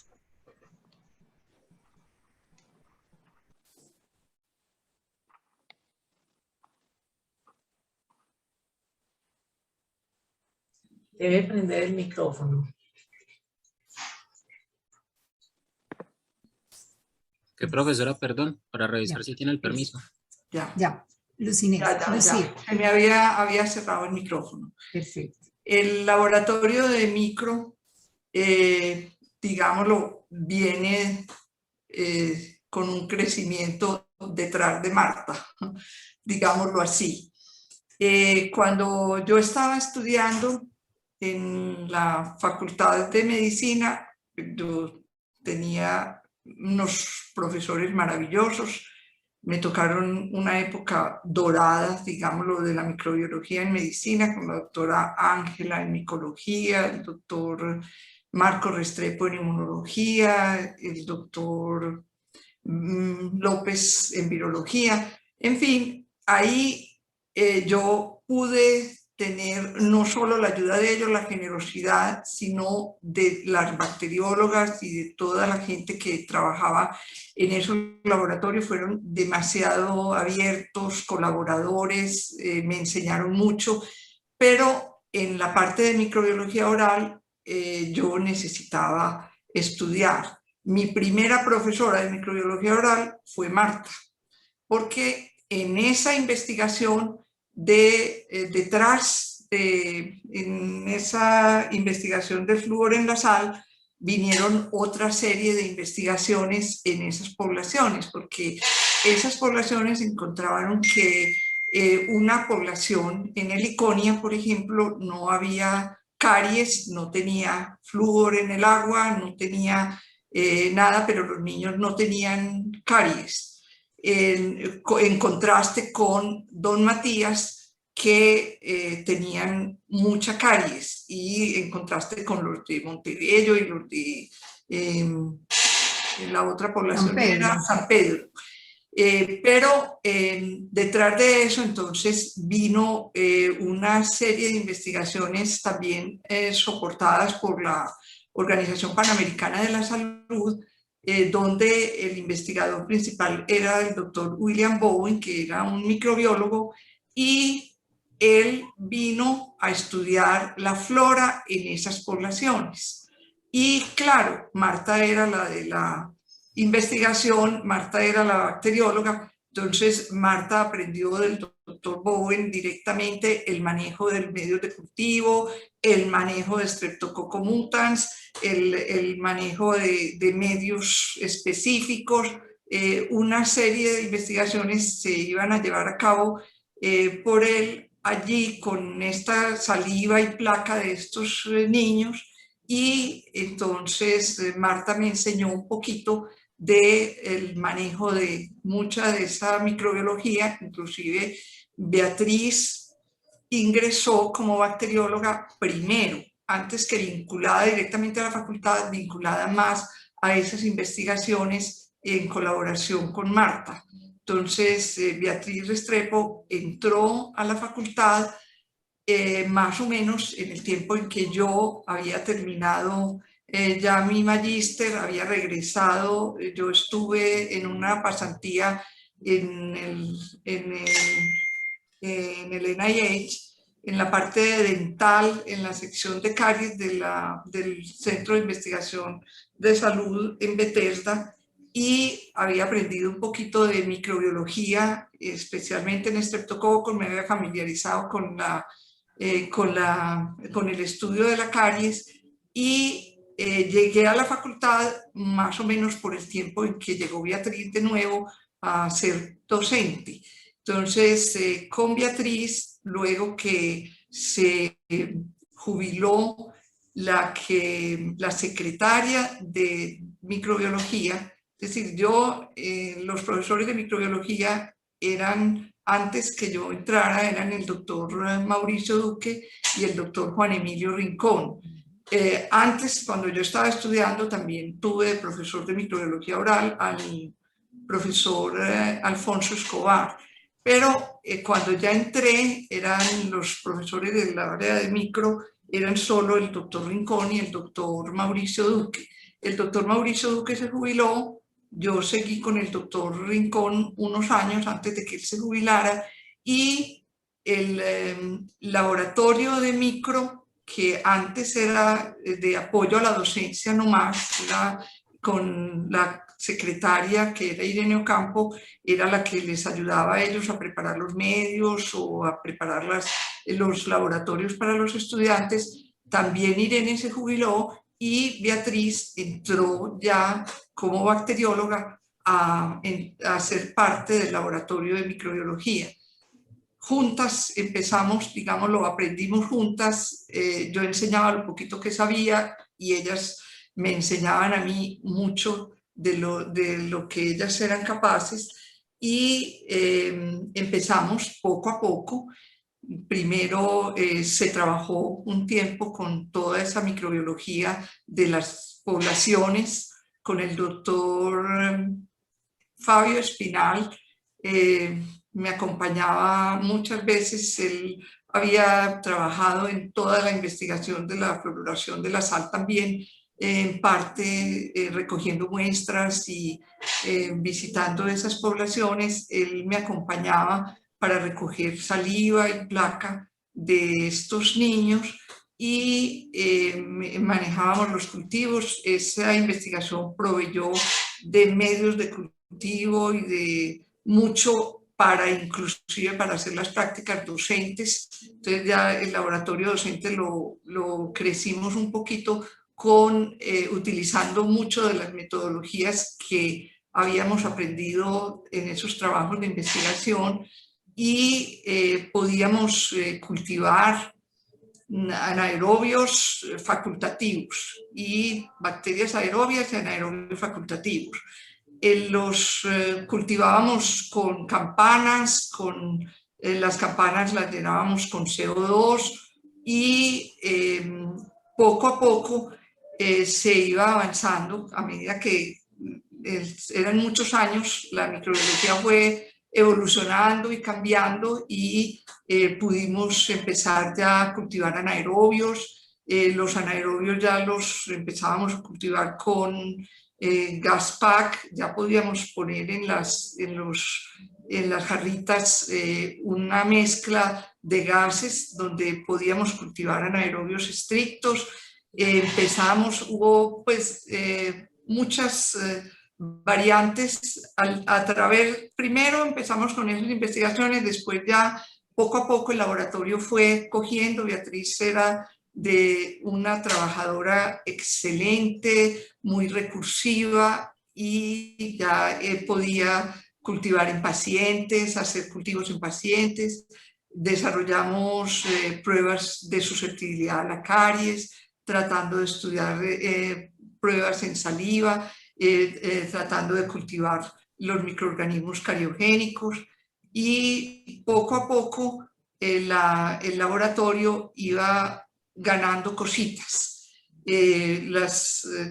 Debe prender el micrófono. ¿Qué profesora, perdón? Para revisar si tiene el permiso. Ya, Lucinés. Ya. Se me había cerrado el micrófono. Perfecto. El laboratorio de micro, digámoslo, viene con un crecimiento detrás de Marta, digámoslo así. Cuando yo estaba estudiando en la Facultad de Medicina, yo tenía unos profesores maravillosos. Me tocaron una época dorada, digámoslo, de la microbiología en medicina, con la doctora Ángela en micología, el doctor Marco Restrepo en inmunología, el doctor López en virología. En fin, ahí yo pude tener no solo la ayuda de ellos, la generosidad, sino de las bacteriólogas y de toda la gente que trabajaba en esos laboratorios. Fueron demasiado abiertos, colaboradores, me enseñaron mucho, pero en la parte de microbiología oral yo necesitaba estudiar. Mi primera profesora de microbiología oral fue Marta, porque en esa investigación en esa investigación del flúor en la sal, vinieron otra serie de investigaciones en esas poblaciones, porque esas poblaciones encontraron que una población en Heliconia, por ejemplo, no había caries, no tenía flúor en el agua, no tenía nada, pero los niños no tenían caries. En contraste con Don Matías, que tenían mucha caries, y en contraste con los de Montebello y los de la otra población era San Pedro. Pero detrás de eso entonces vino una serie de investigaciones también soportadas por la Organización Panamericana de la Salud, donde el investigador principal era el doctor William Bowen, que era un microbiólogo, y él vino a estudiar la flora en esas poblaciones. Y claro, Marta era la de la investigación, Marta era la bacterióloga, entonces Marta aprendió del doctor Bowen directamente el manejo del medio de cultivo, el manejo de Streptococcus mutans, el manejo de medios específicos. Una serie de investigaciones se iban a llevar a cabo por él allí con esta saliva y placa de estos niños, y entonces Marta me enseñó un poquito del manejo de mucha de esa microbiología. Inclusive Beatriz ingresó como bacterióloga primero, antes que vinculada directamente a la facultad, vinculada más a esas investigaciones en colaboración con Marta. Entonces Beatriz Restrepo entró a la facultad más o menos en el tiempo en que yo había terminado ya mi magíster, había regresado. Yo estuve en una pasantía en el NIH, en la parte dental, en la sección de caries del Centro de Investigación de Salud en Bethesda, y había aprendido un poquito de microbiología, especialmente en Streptococcus. Me había familiarizado con el estudio de la caries, y llegué a la facultad más o menos por el tiempo en que llegó Beatriz de nuevo a ser docente. Entonces, con Beatriz, luego que se jubiló la secretaria de microbiología, es decir, los profesores de microbiología eran, antes que yo entrara, eran el doctor Mauricio Duque y el doctor Juan Emilio Rincón. Antes, cuando yo estaba estudiando, también tuve de profesor de microbiología oral al profesor Alfonso Escobar, pero cuando ya entré, eran los profesores del área de micro, eran solo el doctor Rincón y el doctor Mauricio Duque. El doctor Mauricio Duque se jubiló, yo seguí con el doctor Rincón unos años antes de que él se jubilara, y el laboratorio de micro, que antes era de apoyo a la docencia nomás, con la secretaria, que era Irene Ocampo, era la que les ayudaba a ellos a preparar los medios o a preparar los laboratorios para los estudiantes. También Irene se jubiló, y Beatriz entró ya como bacterióloga a ser parte del laboratorio de microbiología. Juntas empezamos, digamos, lo aprendimos juntas. Yo enseñaba lo poquito que sabía y ellas me enseñaban a mí mucho de lo que ellas eran capaces, y empezamos poco a poco. Primero se trabajó un tiempo con toda esa microbiología de las poblaciones, con el doctor Fabio Espinal, me acompañaba muchas veces. Él había trabajado en toda la investigación de la fluoración de la sal también, en parte recogiendo muestras y visitando esas poblaciones. Él me acompañaba para recoger saliva y placa de estos niños y manejábamos los cultivos. Esa investigación proveyó de medios de cultivo y de mucho para inclusive para hacer las prácticas docentes. Entonces ya el laboratorio docente lo crecimos un poquito con utilizando mucho de las metodologías que habíamos aprendido en esos trabajos de investigación y podíamos cultivar anaerobios facultativos y bacterias aerobias y anaerobios facultativos. Los cultivábamos con campanas, las campanas las llenábamos con CO2 y poco a poco se iba avanzando a medida que eran muchos años. La microbiología fue evolucionando y cambiando y pudimos empezar ya a cultivar anaerobios. Los anaerobios ya los empezábamos a cultivar con gas pack. Ya podíamos poner en las jarritas una mezcla de gases donde podíamos cultivar anaerobios estrictos. Hubo pues muchas variantes primero empezamos con esas investigaciones, después ya poco a poco el laboratorio fue cogiendo. Beatriz era de una trabajadora excelente, muy recursiva y ya podía cultivar en pacientes, hacer cultivos en pacientes. Desarrollamos pruebas de susceptibilidad a la caries, tratando de estudiar pruebas en saliva, tratando de cultivar los microorganismos cariogénicos y poco a poco el laboratorio iba ganando cositas.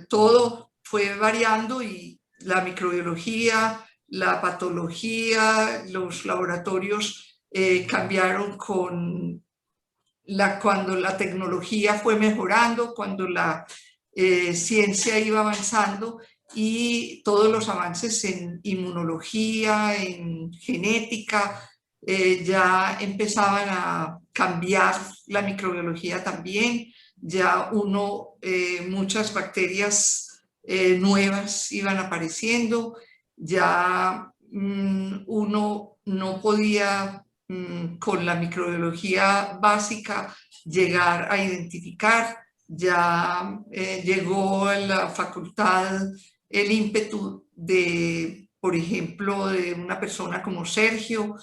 Todo fue variando y la microbiología, la patología, los laboratorios cambiaron cuando la tecnología fue mejorando, cuando la ciencia iba avanzando y todos los avances en inmunología, en genética, ya empezaban a cambiar la microbiología también. Ya muchas bacterias nuevas iban apareciendo, ya uno no podía con la microbiología básica llegar a identificar. Ya llegó a la facultad el ímpetu de, por ejemplo, de una persona como Sergio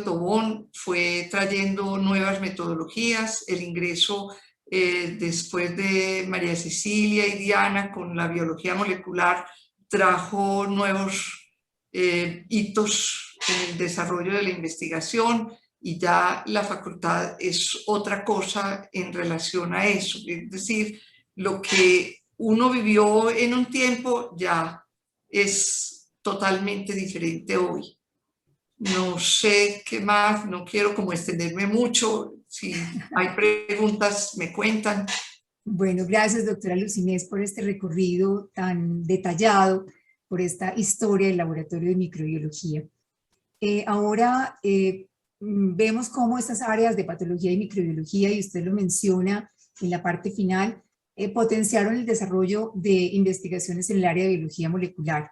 Tobón, fue trayendo nuevas metodologías. El ingreso después de María Cecilia y Diana con la biología molecular trajo nuevos hitos en el desarrollo de la investigación y ya la facultad es otra cosa en relación a eso. Es decir, lo que uno vivió en un tiempo ya es totalmente diferente hoy. No sé qué más, no quiero como extenderme mucho. Si hay preguntas, me cuentan. Bueno, gracias, doctora Luz Inés, por este recorrido tan detallado, por esta historia del Laboratorio de Microbiología. Ahora vemos cómo estas áreas de patología y microbiología, y usted lo menciona en la parte final, potenciaron el desarrollo de investigaciones en el área de biología molecular.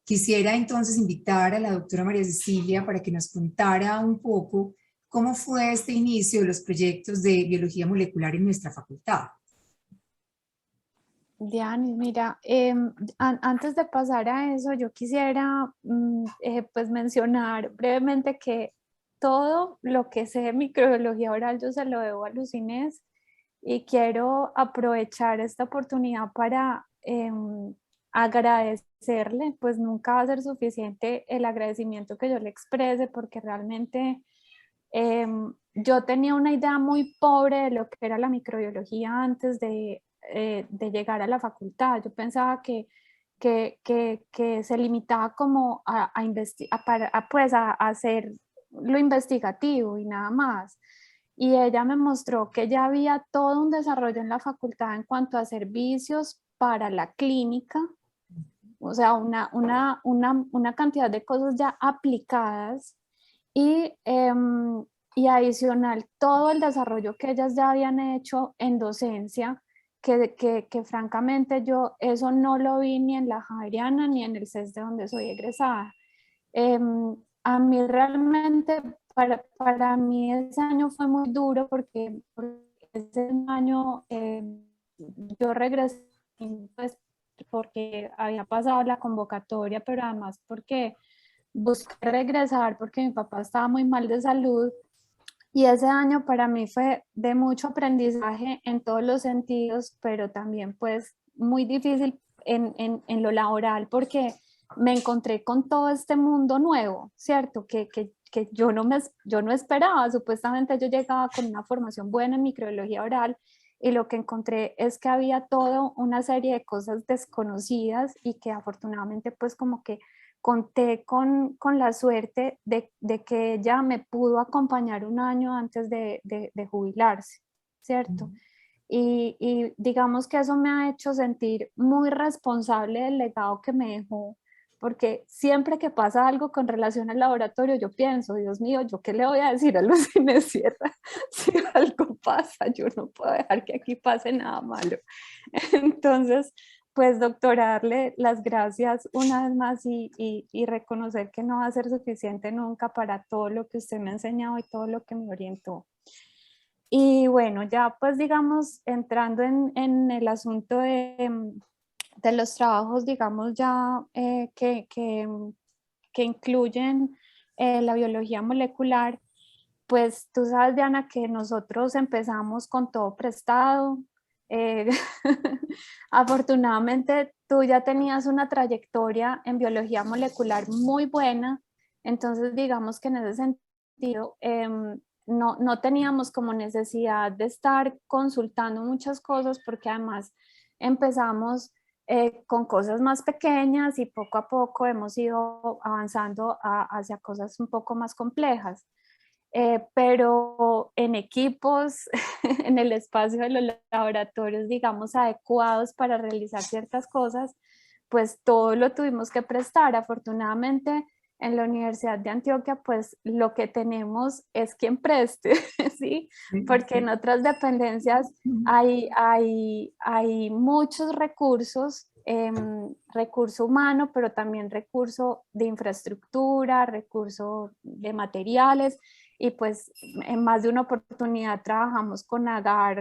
Quisiera entonces invitar a la doctora María Cecilia para que nos contara un poco cómo fue este inicio de los proyectos de biología molecular en nuestra facultad. Diane, mira, antes de pasar a eso, yo quisiera pues mencionar brevemente que todo lo que sé de microbiología oral yo se lo debo a Luz Inés y quiero aprovechar esta oportunidad para agradecerle. Pues nunca va a ser suficiente el agradecimiento que yo le exprese, porque realmente yo tenía una idea muy pobre de lo que era la microbiología antes de llegar a la facultad. Yo pensaba que que se limitaba como a hacer lo investigativo y nada más. Y ella me mostró que ya había todo un desarrollo en la facultad en cuanto a servicios para la clínica, o sea, una cantidad de cosas ya aplicadas y adicional todo el desarrollo que ellas ya habían hecho en docencia, que francamente yo eso no lo vi ni en la Javeriana ni en el CES de donde soy egresada. A mí realmente, para mí ese año fue muy duro porque ese año yo regresé pues, porque había pasado la convocatoria, pero además porque busqué regresar porque mi papá estaba muy mal de salud. Y ese año para mí fue de mucho aprendizaje en todos los sentidos, pero también pues muy difícil en lo laboral porque me encontré con todo este mundo nuevo, ¿cierto? Que yo no esperaba. Supuestamente yo llegaba con una formación buena en microbiología oral y lo que encontré es que había toda una serie de cosas desconocidas y que afortunadamente pues como que conté con la suerte de que ella me pudo acompañar un año antes de jubilarse, ¿cierto? Y digamos que eso me ha hecho sentir muy responsable del legado que me dejó, porque siempre que pasa algo con relación al laboratorio, yo pienso, Dios mío, ¿yo qué le voy a decir a los Sierra si algo pasa? Yo no puedo dejar que aquí pase nada malo. Entonces, pues doctora, darle las gracias una vez más y reconocer que no va a ser suficiente nunca para todo lo que usted me ha enseñado y todo lo que me orientó. Y bueno, ya pues digamos, entrando en el asunto de los trabajos, digamos ya que incluyen la biología molecular, pues tú sabes, Diana, que nosotros empezamos con todo prestado. Afortunadamente tú ya tenías una trayectoria en biología molecular muy buena, entonces digamos que en ese sentido no teníamos como necesidad de estar consultando muchas cosas porque además empezamos con cosas más pequeñas y poco a poco hemos ido avanzando hacia cosas un poco más complejas. Pero en equipos, en el espacio de los laboratorios, digamos, adecuados para realizar ciertas cosas, pues todo lo tuvimos que prestar. Afortunadamente, en la Universidad de Antioquia, pues lo que tenemos es quien preste, ¿sí? Porque en otras dependencias hay muchos recursos, recurso humano, pero también recurso de infraestructura, recurso de materiales, y pues en más de una oportunidad trabajamos con agar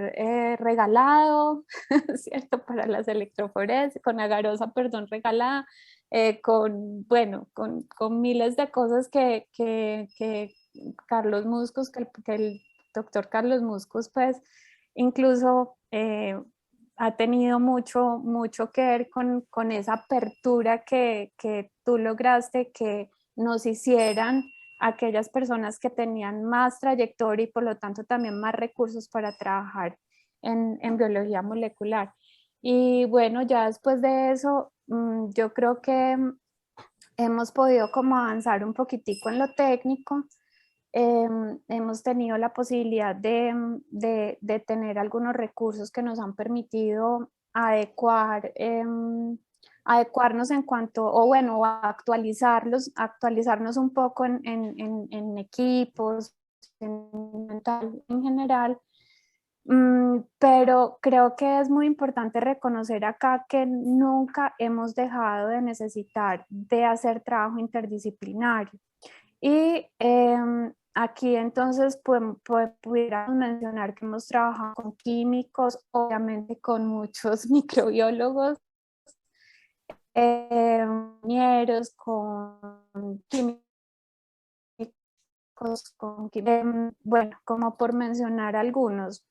regalado, ¿cierto? Para las electroforesis, con agarosa, perdón, regalada, bueno, con miles de cosas que Carlos Muscos, que el doctor Carlos Muscos, pues incluso ha tenido mucho que ver con esa apertura que tú lograste que nos hicieran aquellas personas que tenían más trayectoria y por lo tanto también más recursos para trabajar en biología molecular. Y bueno, ya después de eso, yo creo que hemos podido como avanzar un poquitico en lo técnico. Hemos tenido la posibilidad de tener algunos recursos que nos han permitido adecuarnos en cuanto, o bueno, actualizarnos un poco en equipos, en general. Pero creo que es muy importante reconocer acá que nunca hemos dejado de necesitar de hacer trabajo interdisciplinario. Y aquí entonces pudiéramos mencionar que hemos trabajado con químicos, obviamente con muchos microbiólogos, ingenieros, con químicos, bueno, como por mencionar algunos.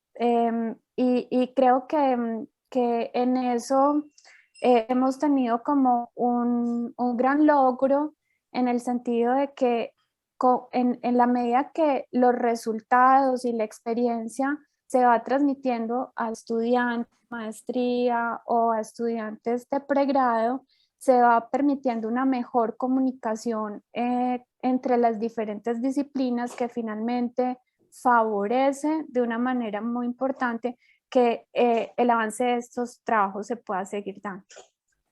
Y creo que en eso hemos tenido como un gran logro en el sentido de que en la medida que los resultados y la experiencia se va transmitiendo a estudiantes de maestría o a estudiantes de pregrado, se va permitiendo una mejor comunicación entre las diferentes disciplinas que finalmente favorece de una manera muy importante que el avance de estos trabajos se pueda seguir dando.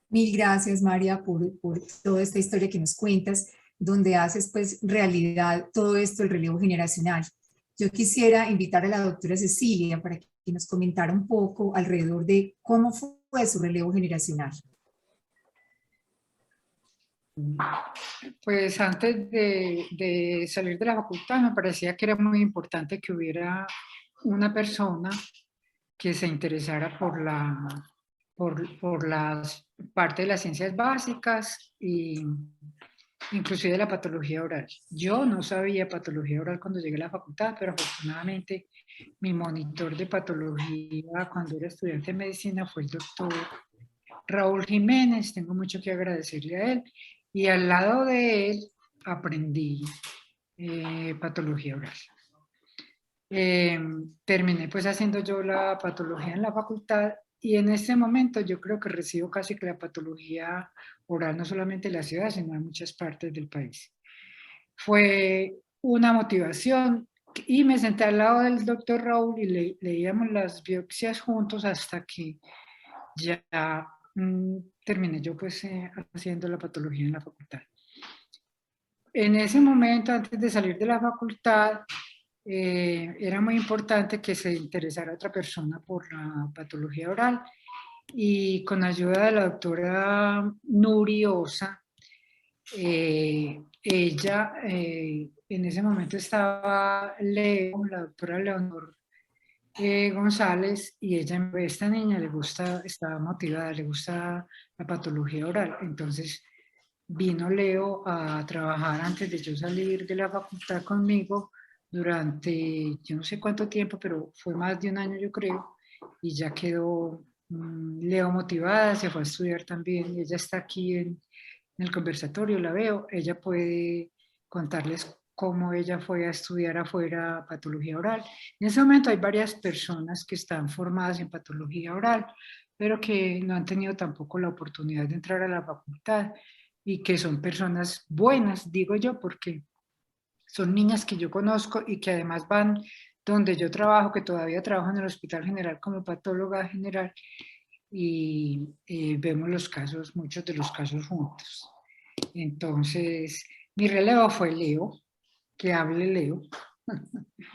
Mil gracias, María, por toda esta historia que nos cuentas, donde haces pues realidad todo esto, el relevo generacional. Yo quisiera invitar a la doctora Cecilia para que nos comentara un poco alrededor de cómo fue su relevo generacional. Pues antes de salir de la facultad me parecía que era muy importante que hubiera una persona que se interesara por las parte de las ciencias básicas e inclusive de la patología oral. Yo no sabía patología oral cuando llegué a la facultad, pero afortunadamente mi monitor de patología cuando era estudiante de medicina fue el doctor Raúl Jiménez. Tengo mucho que agradecerle a él, y al lado de él aprendí patología oral. Terminé pues haciendo yo la patología en la facultad, y en este momento yo creo que recibo casi que la patología oral no solamente en la ciudad, sino en muchas partes del país. Fue una motivación, y me senté al lado del doctor Raúl y leíamos las biopsias juntos hasta que ya terminé yo pues haciendo la patología en la facultad. En ese momento, antes de salir de la facultad, era muy importante que se interesara otra persona por la patología oral, y con ayuda de la doctora Nuri Osa, ella en ese momento estaba Leo, la doctora Leonor González, y ella, esta niña le gusta, estaba motivada, le gusta la patología oral. Entonces vino Leo a trabajar antes de yo salir de la facultad conmigo durante yo no sé cuánto tiempo, pero fue más de un año yo creo, y ya quedó Leo motivada, se fue a estudiar también. Ella está aquí en el conversatorio, la veo, ella puede contarles cómo ella fue a estudiar afuera patología oral. En ese momento hay varias personas que están formadas en patología oral, pero que no han tenido tampoco la oportunidad de entrar a la facultad, y que son personas buenas, digo yo, porque son niñas que yo conozco y que además van donde yo trabajo, que todavía trabajo en el Hospital General como patóloga general, y vemos los casos, muchos de los casos juntos. Entonces, mi relevo fue Leo, que hable Leo.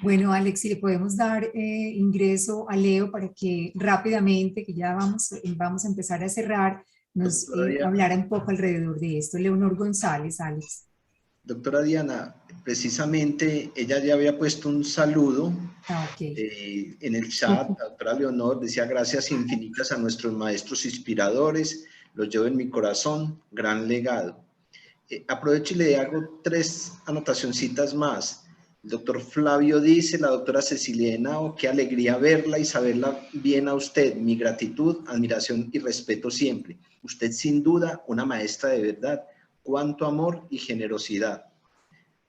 Bueno, Alex, si le podemos dar ingreso a Leo para que rápidamente, que ya vamos a empezar a cerrar, nos hablara un poco alrededor de esto. Leonor González, Alex. Doctora Diana, precisamente ella ya había puesto un saludo en el chat. La doctora Leonor decía: gracias infinitas a nuestros maestros inspiradores, los llevo en mi corazón, gran legado. Aprovecho y le hago 3 anotacioncitas más. El doctor Flavio dice: la doctora Cecilia Henao, qué alegría verla y saberla bien a usted. Mi gratitud, admiración y respeto siempre. Usted sin duda una maestra de verdad. Cuánto amor y generosidad.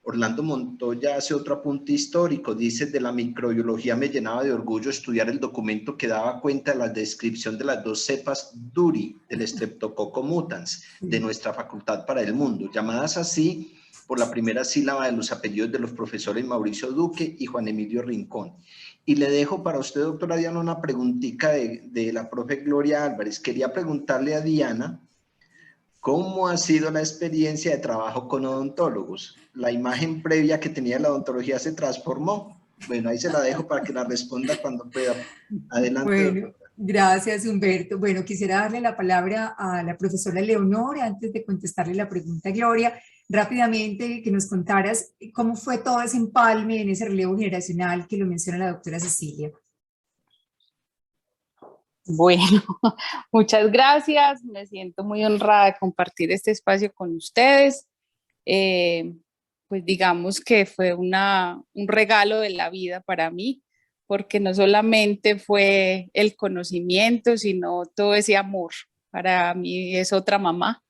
Orlando Montoya hace otro apunte histórico. Dice: de la microbiología me llenaba de orgullo estudiar el documento que daba cuenta de la descripción de las 2 cepas Duri del Streptococcus mutans de nuestra facultad para el mundo, llamadas así por la primera sílaba de los apellidos de los profesores Mauricio Duque y Juan Emilio Rincón. Y le dejo para usted, doctora Diana, una preguntita de la profe Gloria Álvarez. Quería preguntarle a Diana: ¿cómo ha sido la experiencia de trabajo con odontólogos? ¿La imagen previa que tenía de la odontología se transformó? Bueno, ahí se la dejo para que la responda cuando pueda. Adelante. Bueno, gracias, Humberto. Bueno, quisiera darle la palabra a la profesora Leonor antes de contestarle la pregunta a Gloria. Rápidamente, que nos contaras cómo fue todo ese empalme en ese relevo generacional que lo menciona la doctora Cecilia. Bueno, muchas gracias. Me siento muy honrada de compartir este espacio con ustedes. Pues digamos que fue un regalo de la vida para mí, porque no solamente fue el conocimiento, sino todo ese amor. Para mí es otra mamá,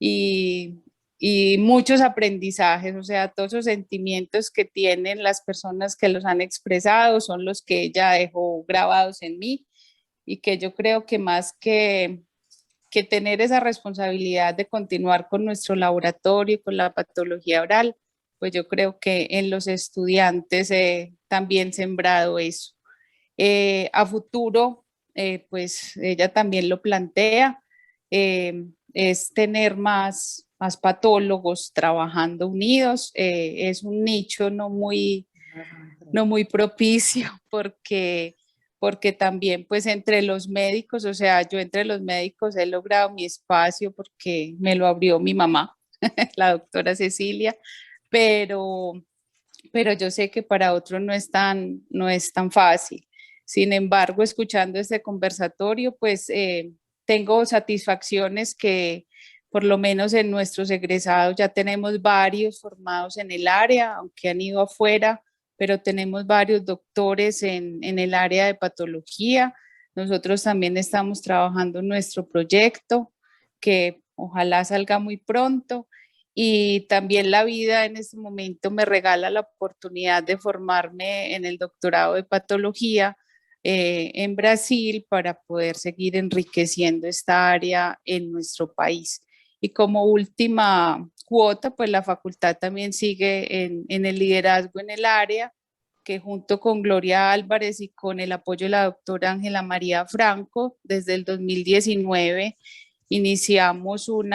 y muchos aprendizajes, o sea, todos esos sentimientos que tienen las personas que los han expresado son los que ella dejó grabados en mí, y que yo creo que más que que tener esa responsabilidad de continuar con nuestro laboratorio, con la patología oral, pues yo creo que en los estudiantes también sembrado eso. A futuro, pues ella también lo plantea, es tener más patólogos trabajando unidos. Es un nicho no muy propicio porque también pues entre los médicos, o sea, yo entre los médicos he logrado mi espacio porque me lo abrió mi mamá, la doctora Cecilia, pero yo sé que para otros no es tan fácil. Sin embargo, escuchando este conversatorio, pues tengo satisfacciones que por lo menos en nuestros egresados ya tenemos varios formados en el área, aunque han ido afuera, pero tenemos varios doctores en el área de patología. Nosotros también estamos trabajando en nuestro proyecto, que ojalá salga muy pronto. Y también la vida en este momento me regala la oportunidad de formarme en el doctorado de patología en Brasil para poder seguir enriqueciendo esta área en nuestro país. Y como última cuota, pues la facultad también sigue en el liderazgo en el área, que junto con Gloria Álvarez y con el apoyo de la doctora Ángela María Franco, desde el 2019 iniciamos un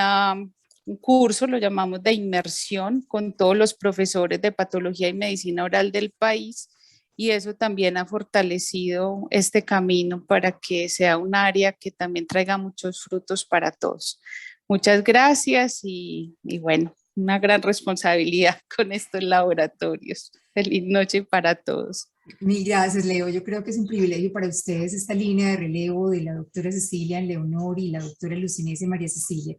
curso, lo llamamos de inmersión, con todos los profesores de patología y medicina oral del país, y eso también ha fortalecido este camino para que sea un área que también traiga muchos frutos para todos. Muchas gracias y bueno, una gran responsabilidad con estos laboratorios. Feliz noche para todos. Mil gracias, Leo. Yo creo que es un privilegio para ustedes esta línea de relevo de la doctora Cecilia Leonor y la doctora Lucinese María Cecilia.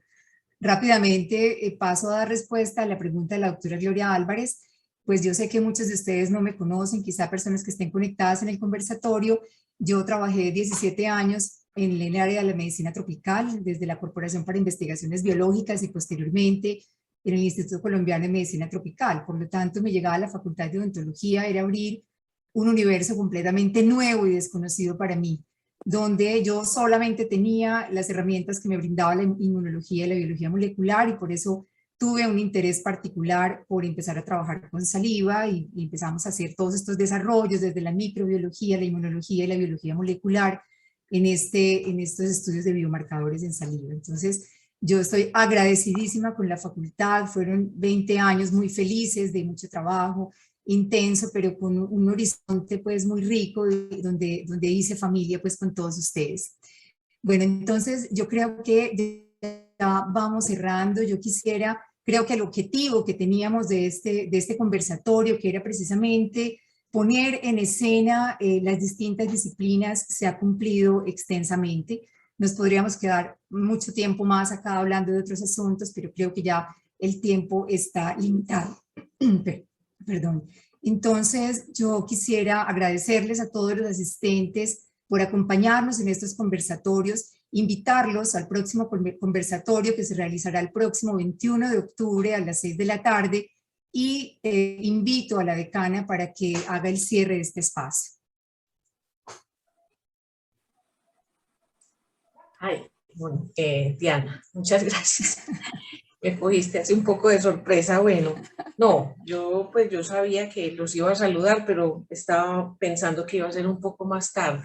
Rápidamente paso a dar respuesta a la pregunta de la doctora Gloria Álvarez. Pues yo sé que muchos de ustedes no me conocen, quizá personas que estén conectadas en el conversatorio. Yo trabajé 17 años en el área de la medicina tropical, desde la Corporación para Investigaciones Biológicas y posteriormente en el Instituto Colombiano de Medicina Tropical. Por lo tanto, me llegaba a la Facultad de Odontología, era abrir un universo completamente nuevo y desconocido para mí, donde yo solamente tenía las herramientas que me brindaba la inmunología y la biología molecular, y por eso tuve un interés particular por empezar a trabajar con saliva y empezamos a hacer todos estos desarrollos desde la microbiología, la inmunología y la biología molecular en estos estudios de biomarcadores en saliva. Entonces, yo estoy agradecidísima con la facultad, fueron 20 años muy felices, de mucho trabajo, intenso, pero con un horizonte pues muy rico, donde hice familia pues con todos ustedes. Bueno, entonces yo creo que ya vamos cerrando. Yo creo que el objetivo que teníamos de este conversatorio, que era precisamente poner en escena las distintas disciplinas, se ha cumplido extensamente. Nos podríamos quedar mucho tiempo más acá hablando de otros asuntos, pero creo que ya el tiempo está limitado. Perdón. Entonces, yo quisiera agradecerles a todos los asistentes por acompañarnos en estos conversatorios, invitarlos al próximo conversatorio que se realizará el próximo 21 de octubre a las 6 de la tarde y invito a la decana para que haga el cierre de este espacio. Ay, bueno, Diana, muchas gracias. Me cogiste así un poco de sorpresa. Bueno, no, yo sabía que los iba a saludar, pero estaba pensando que iba a ser un poco más tarde.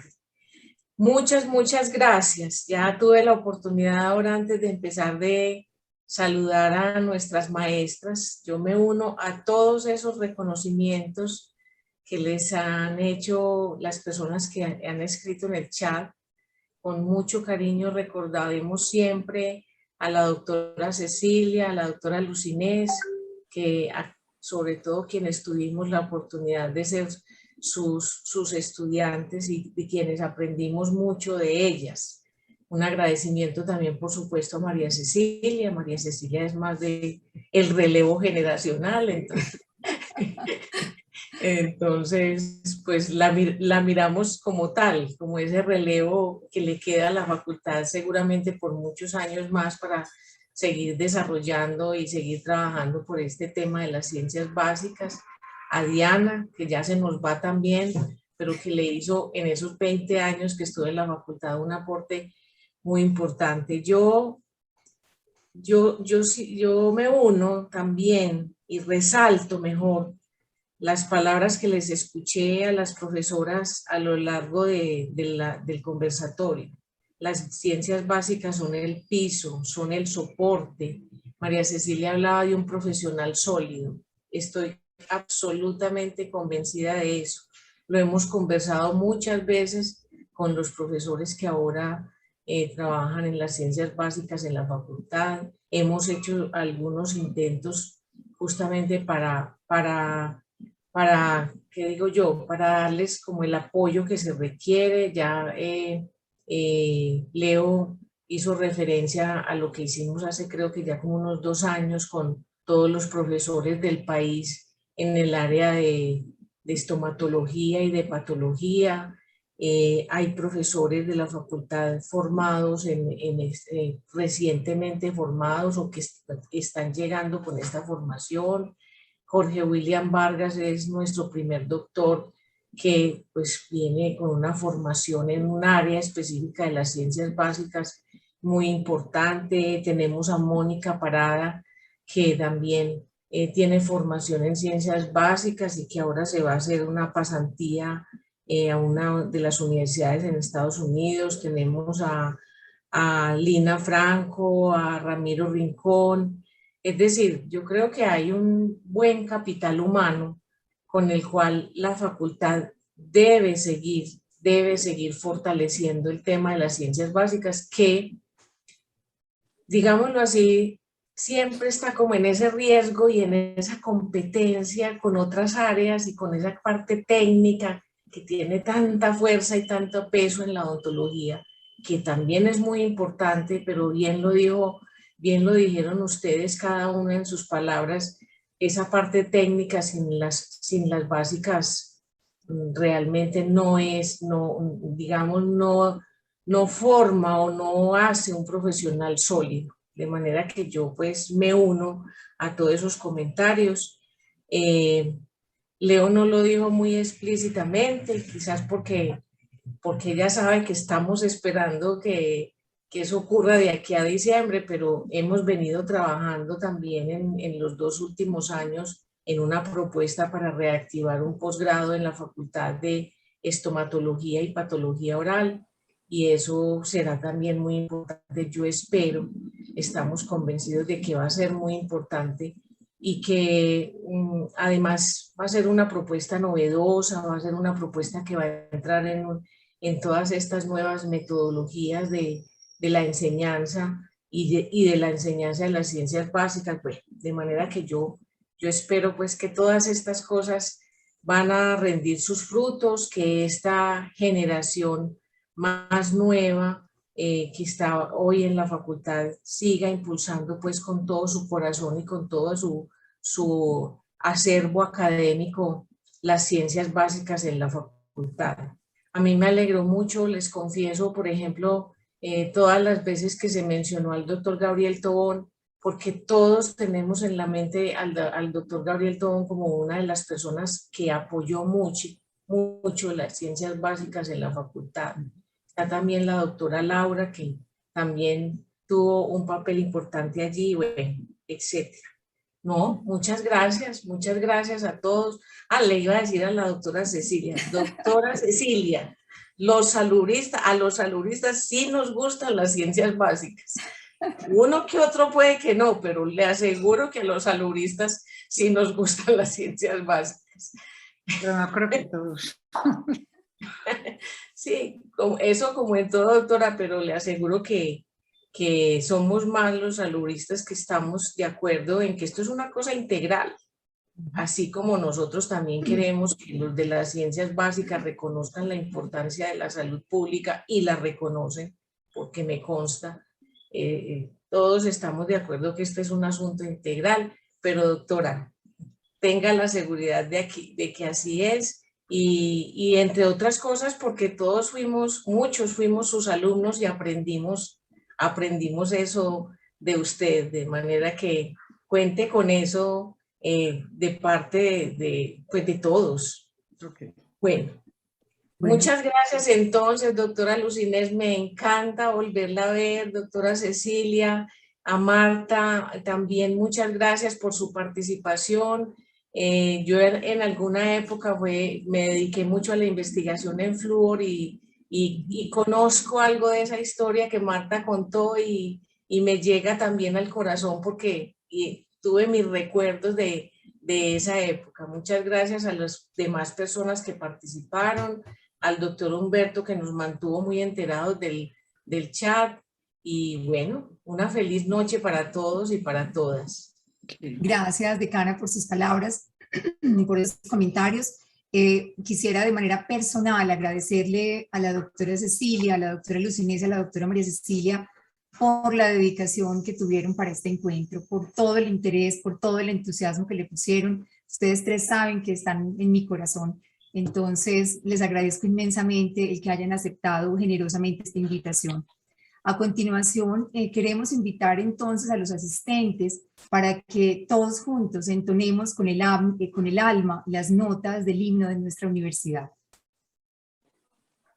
Muchas gracias. Ya tuve la oportunidad ahora, antes de empezar, de saludar a nuestras maestras. Yo me uno a todos esos reconocimientos que les han hecho las personas que han escrito en el chat. Con mucho cariño recordaremos siempre a la doctora Cecilia, a la doctora Lucinés, que sobre todo quienes tuvimos la oportunidad de ser sus estudiantes y quienes aprendimos mucho de ellas. Un agradecimiento también, por supuesto, a María Cecilia. María Cecilia es más de el relevo generacional, entonces pues la miramos como tal, como ese relevo que le queda a la facultad seguramente por muchos años más para seguir desarrollando y seguir trabajando por este tema de las ciencias básicas. A Diana, que ya se nos va también, pero que le hizo en esos 20 años que estuve en la facultad un aporte muy importante. Yo me uno también y resalto mejor las palabras que les escuché a las profesoras a lo largo del conversatorio. Las ciencias básicas son el piso, son el soporte. María Cecilia hablaba de un profesional sólido. Estoy absolutamente convencida de eso. Lo hemos conversado muchas veces con los profesores que ahora trabajan en las ciencias básicas en la facultad. Hemos hecho algunos intentos justamente para, ¿qué digo yo? Para darles como el apoyo que se requiere. Ya Leo hizo referencia a lo que hicimos hace creo que ya como unos 2 años con todos los profesores del país en el área de estomatología y de patología. Hay profesores de la facultad formados, recientemente formados o que están llegando con esta formación. Jorge William Vargas es nuestro primer doctor que pues viene con una formación en un área específica de las ciencias básicas muy importante. Tenemos a Mónica Parada, que también tiene formación en ciencias básicas y que ahora se va a hacer una pasantía a una de las universidades en Estados Unidos. Tenemos a Lina Franco, a Ramiro Rincón. Es decir, yo creo que hay un buen capital humano con el cual la facultad debe seguir fortaleciendo el tema de las ciencias básicas que, digámoslo así, siempre está como en ese riesgo y en esa competencia con otras áreas y con esa parte técnica que tiene tanta fuerza y tanto peso en la odontología, que también es muy importante, pero bien lo dijeron ustedes cada uno en sus palabras, esa parte técnica sin las básicas realmente no forma o no hace un profesional sólido. De manera que yo pues me uno a todos esos comentarios. Leo no lo dijo muy explícitamente, quizás porque ella sabe que estamos esperando que eso ocurra de aquí a diciembre, pero hemos venido trabajando también en los 2 últimos años en una propuesta para reactivar un posgrado en la Facultad de Estomatología y Patología Oral, y eso será también muy importante. Yo espero, estamos convencidos de que va a ser muy importante y que además va a ser una propuesta novedosa, va a ser una propuesta que va a entrar en todas estas nuevas metodologías de la enseñanza y de la enseñanza de las ciencias básicas. Bueno, de manera que yo espero pues que todas estas cosas van a rendir sus frutos, que esta generación más nueva que está hoy en la facultad siga impulsando pues con todo su corazón y con todo su acervo académico las ciencias básicas en la facultad. A mí me alegró mucho, les confieso, por ejemplo, todas las veces que se mencionó al doctor Gabriel Tobón, porque todos tenemos en la mente al doctor Gabriel Tobón como una de las personas que apoyó mucho las ciencias básicas en la facultad. Está también la doctora Laura, que también tuvo un papel importante allí, bueno, etcétera. No, muchas gracias a todos. Le iba a decir a la doctora Cecilia, doctora Cecilia, a los saluristas sí nos gustan las ciencias básicas. Uno que otro puede que no, pero le aseguro que a los saluristas sí nos gustan las ciencias básicas. Pero no creo que todos. Sí, eso como en todo, doctora, pero le aseguro que somos más los saluristas que estamos de acuerdo en que esto es una cosa integral, así como nosotros también queremos que los de las ciencias básicas reconozcan la importancia de la salud pública y la reconocen, porque me consta, todos estamos de acuerdo que este es un asunto integral, pero doctora, tenga la seguridad de que así es. Y entre otras cosas porque muchos fuimos sus alumnos y aprendimos eso de usted, de manera que cuente con eso de parte pues de todos. Okay. Bueno, Bueno. Muchas gracias entonces, doctora Luz Inés, me encanta volverla a ver, doctora Cecilia, a Marta, también muchas gracias por su participación. Yo en alguna época me dediqué mucho a la investigación en flúor y conozco algo de esa historia que Marta contó y me llega también al corazón porque tuve mis recuerdos de esa época. Muchas gracias a las demás personas que participaron, al doctor Humberto que nos mantuvo muy enterados del chat y bueno, una feliz noche para todos y para todas. Gracias, decana, por sus palabras y por los comentarios. Quisiera de manera personal agradecerle a la doctora Cecilia, a la doctora Luz Inés y a la doctora María Cecilia por la dedicación que tuvieron para este encuentro, por todo el interés, por todo el entusiasmo que le pusieron. Ustedes tres saben que están en mi corazón. Entonces, les agradezco inmensamente el que hayan aceptado generosamente esta invitación. A continuación, queremos invitar entonces a los asistentes para que todos juntos entonemos con el alma las notas del himno de nuestra universidad.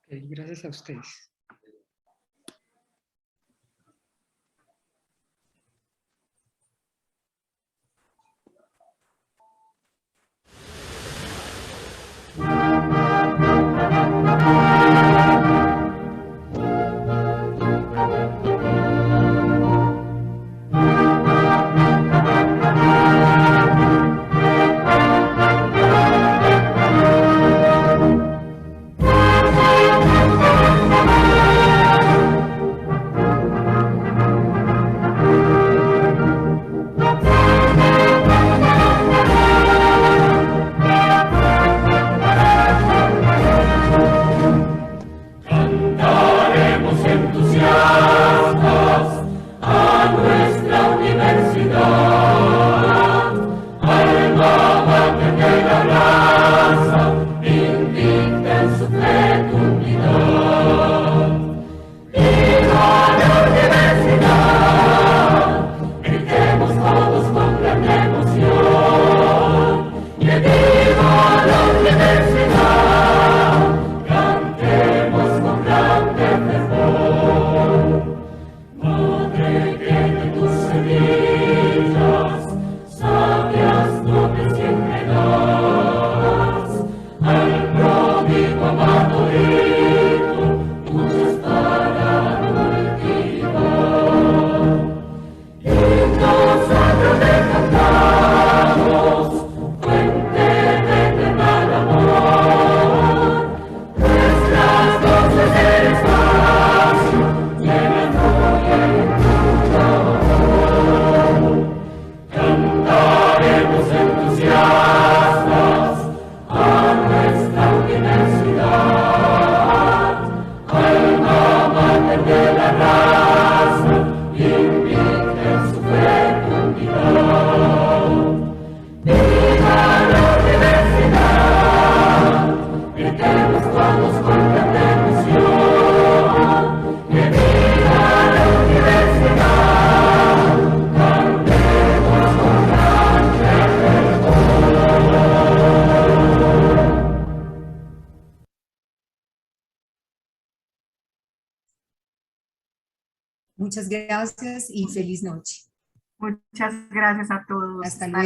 Gracias a ustedes. Muchas gracias y feliz noche. Muchas gracias a todos. Hasta luego.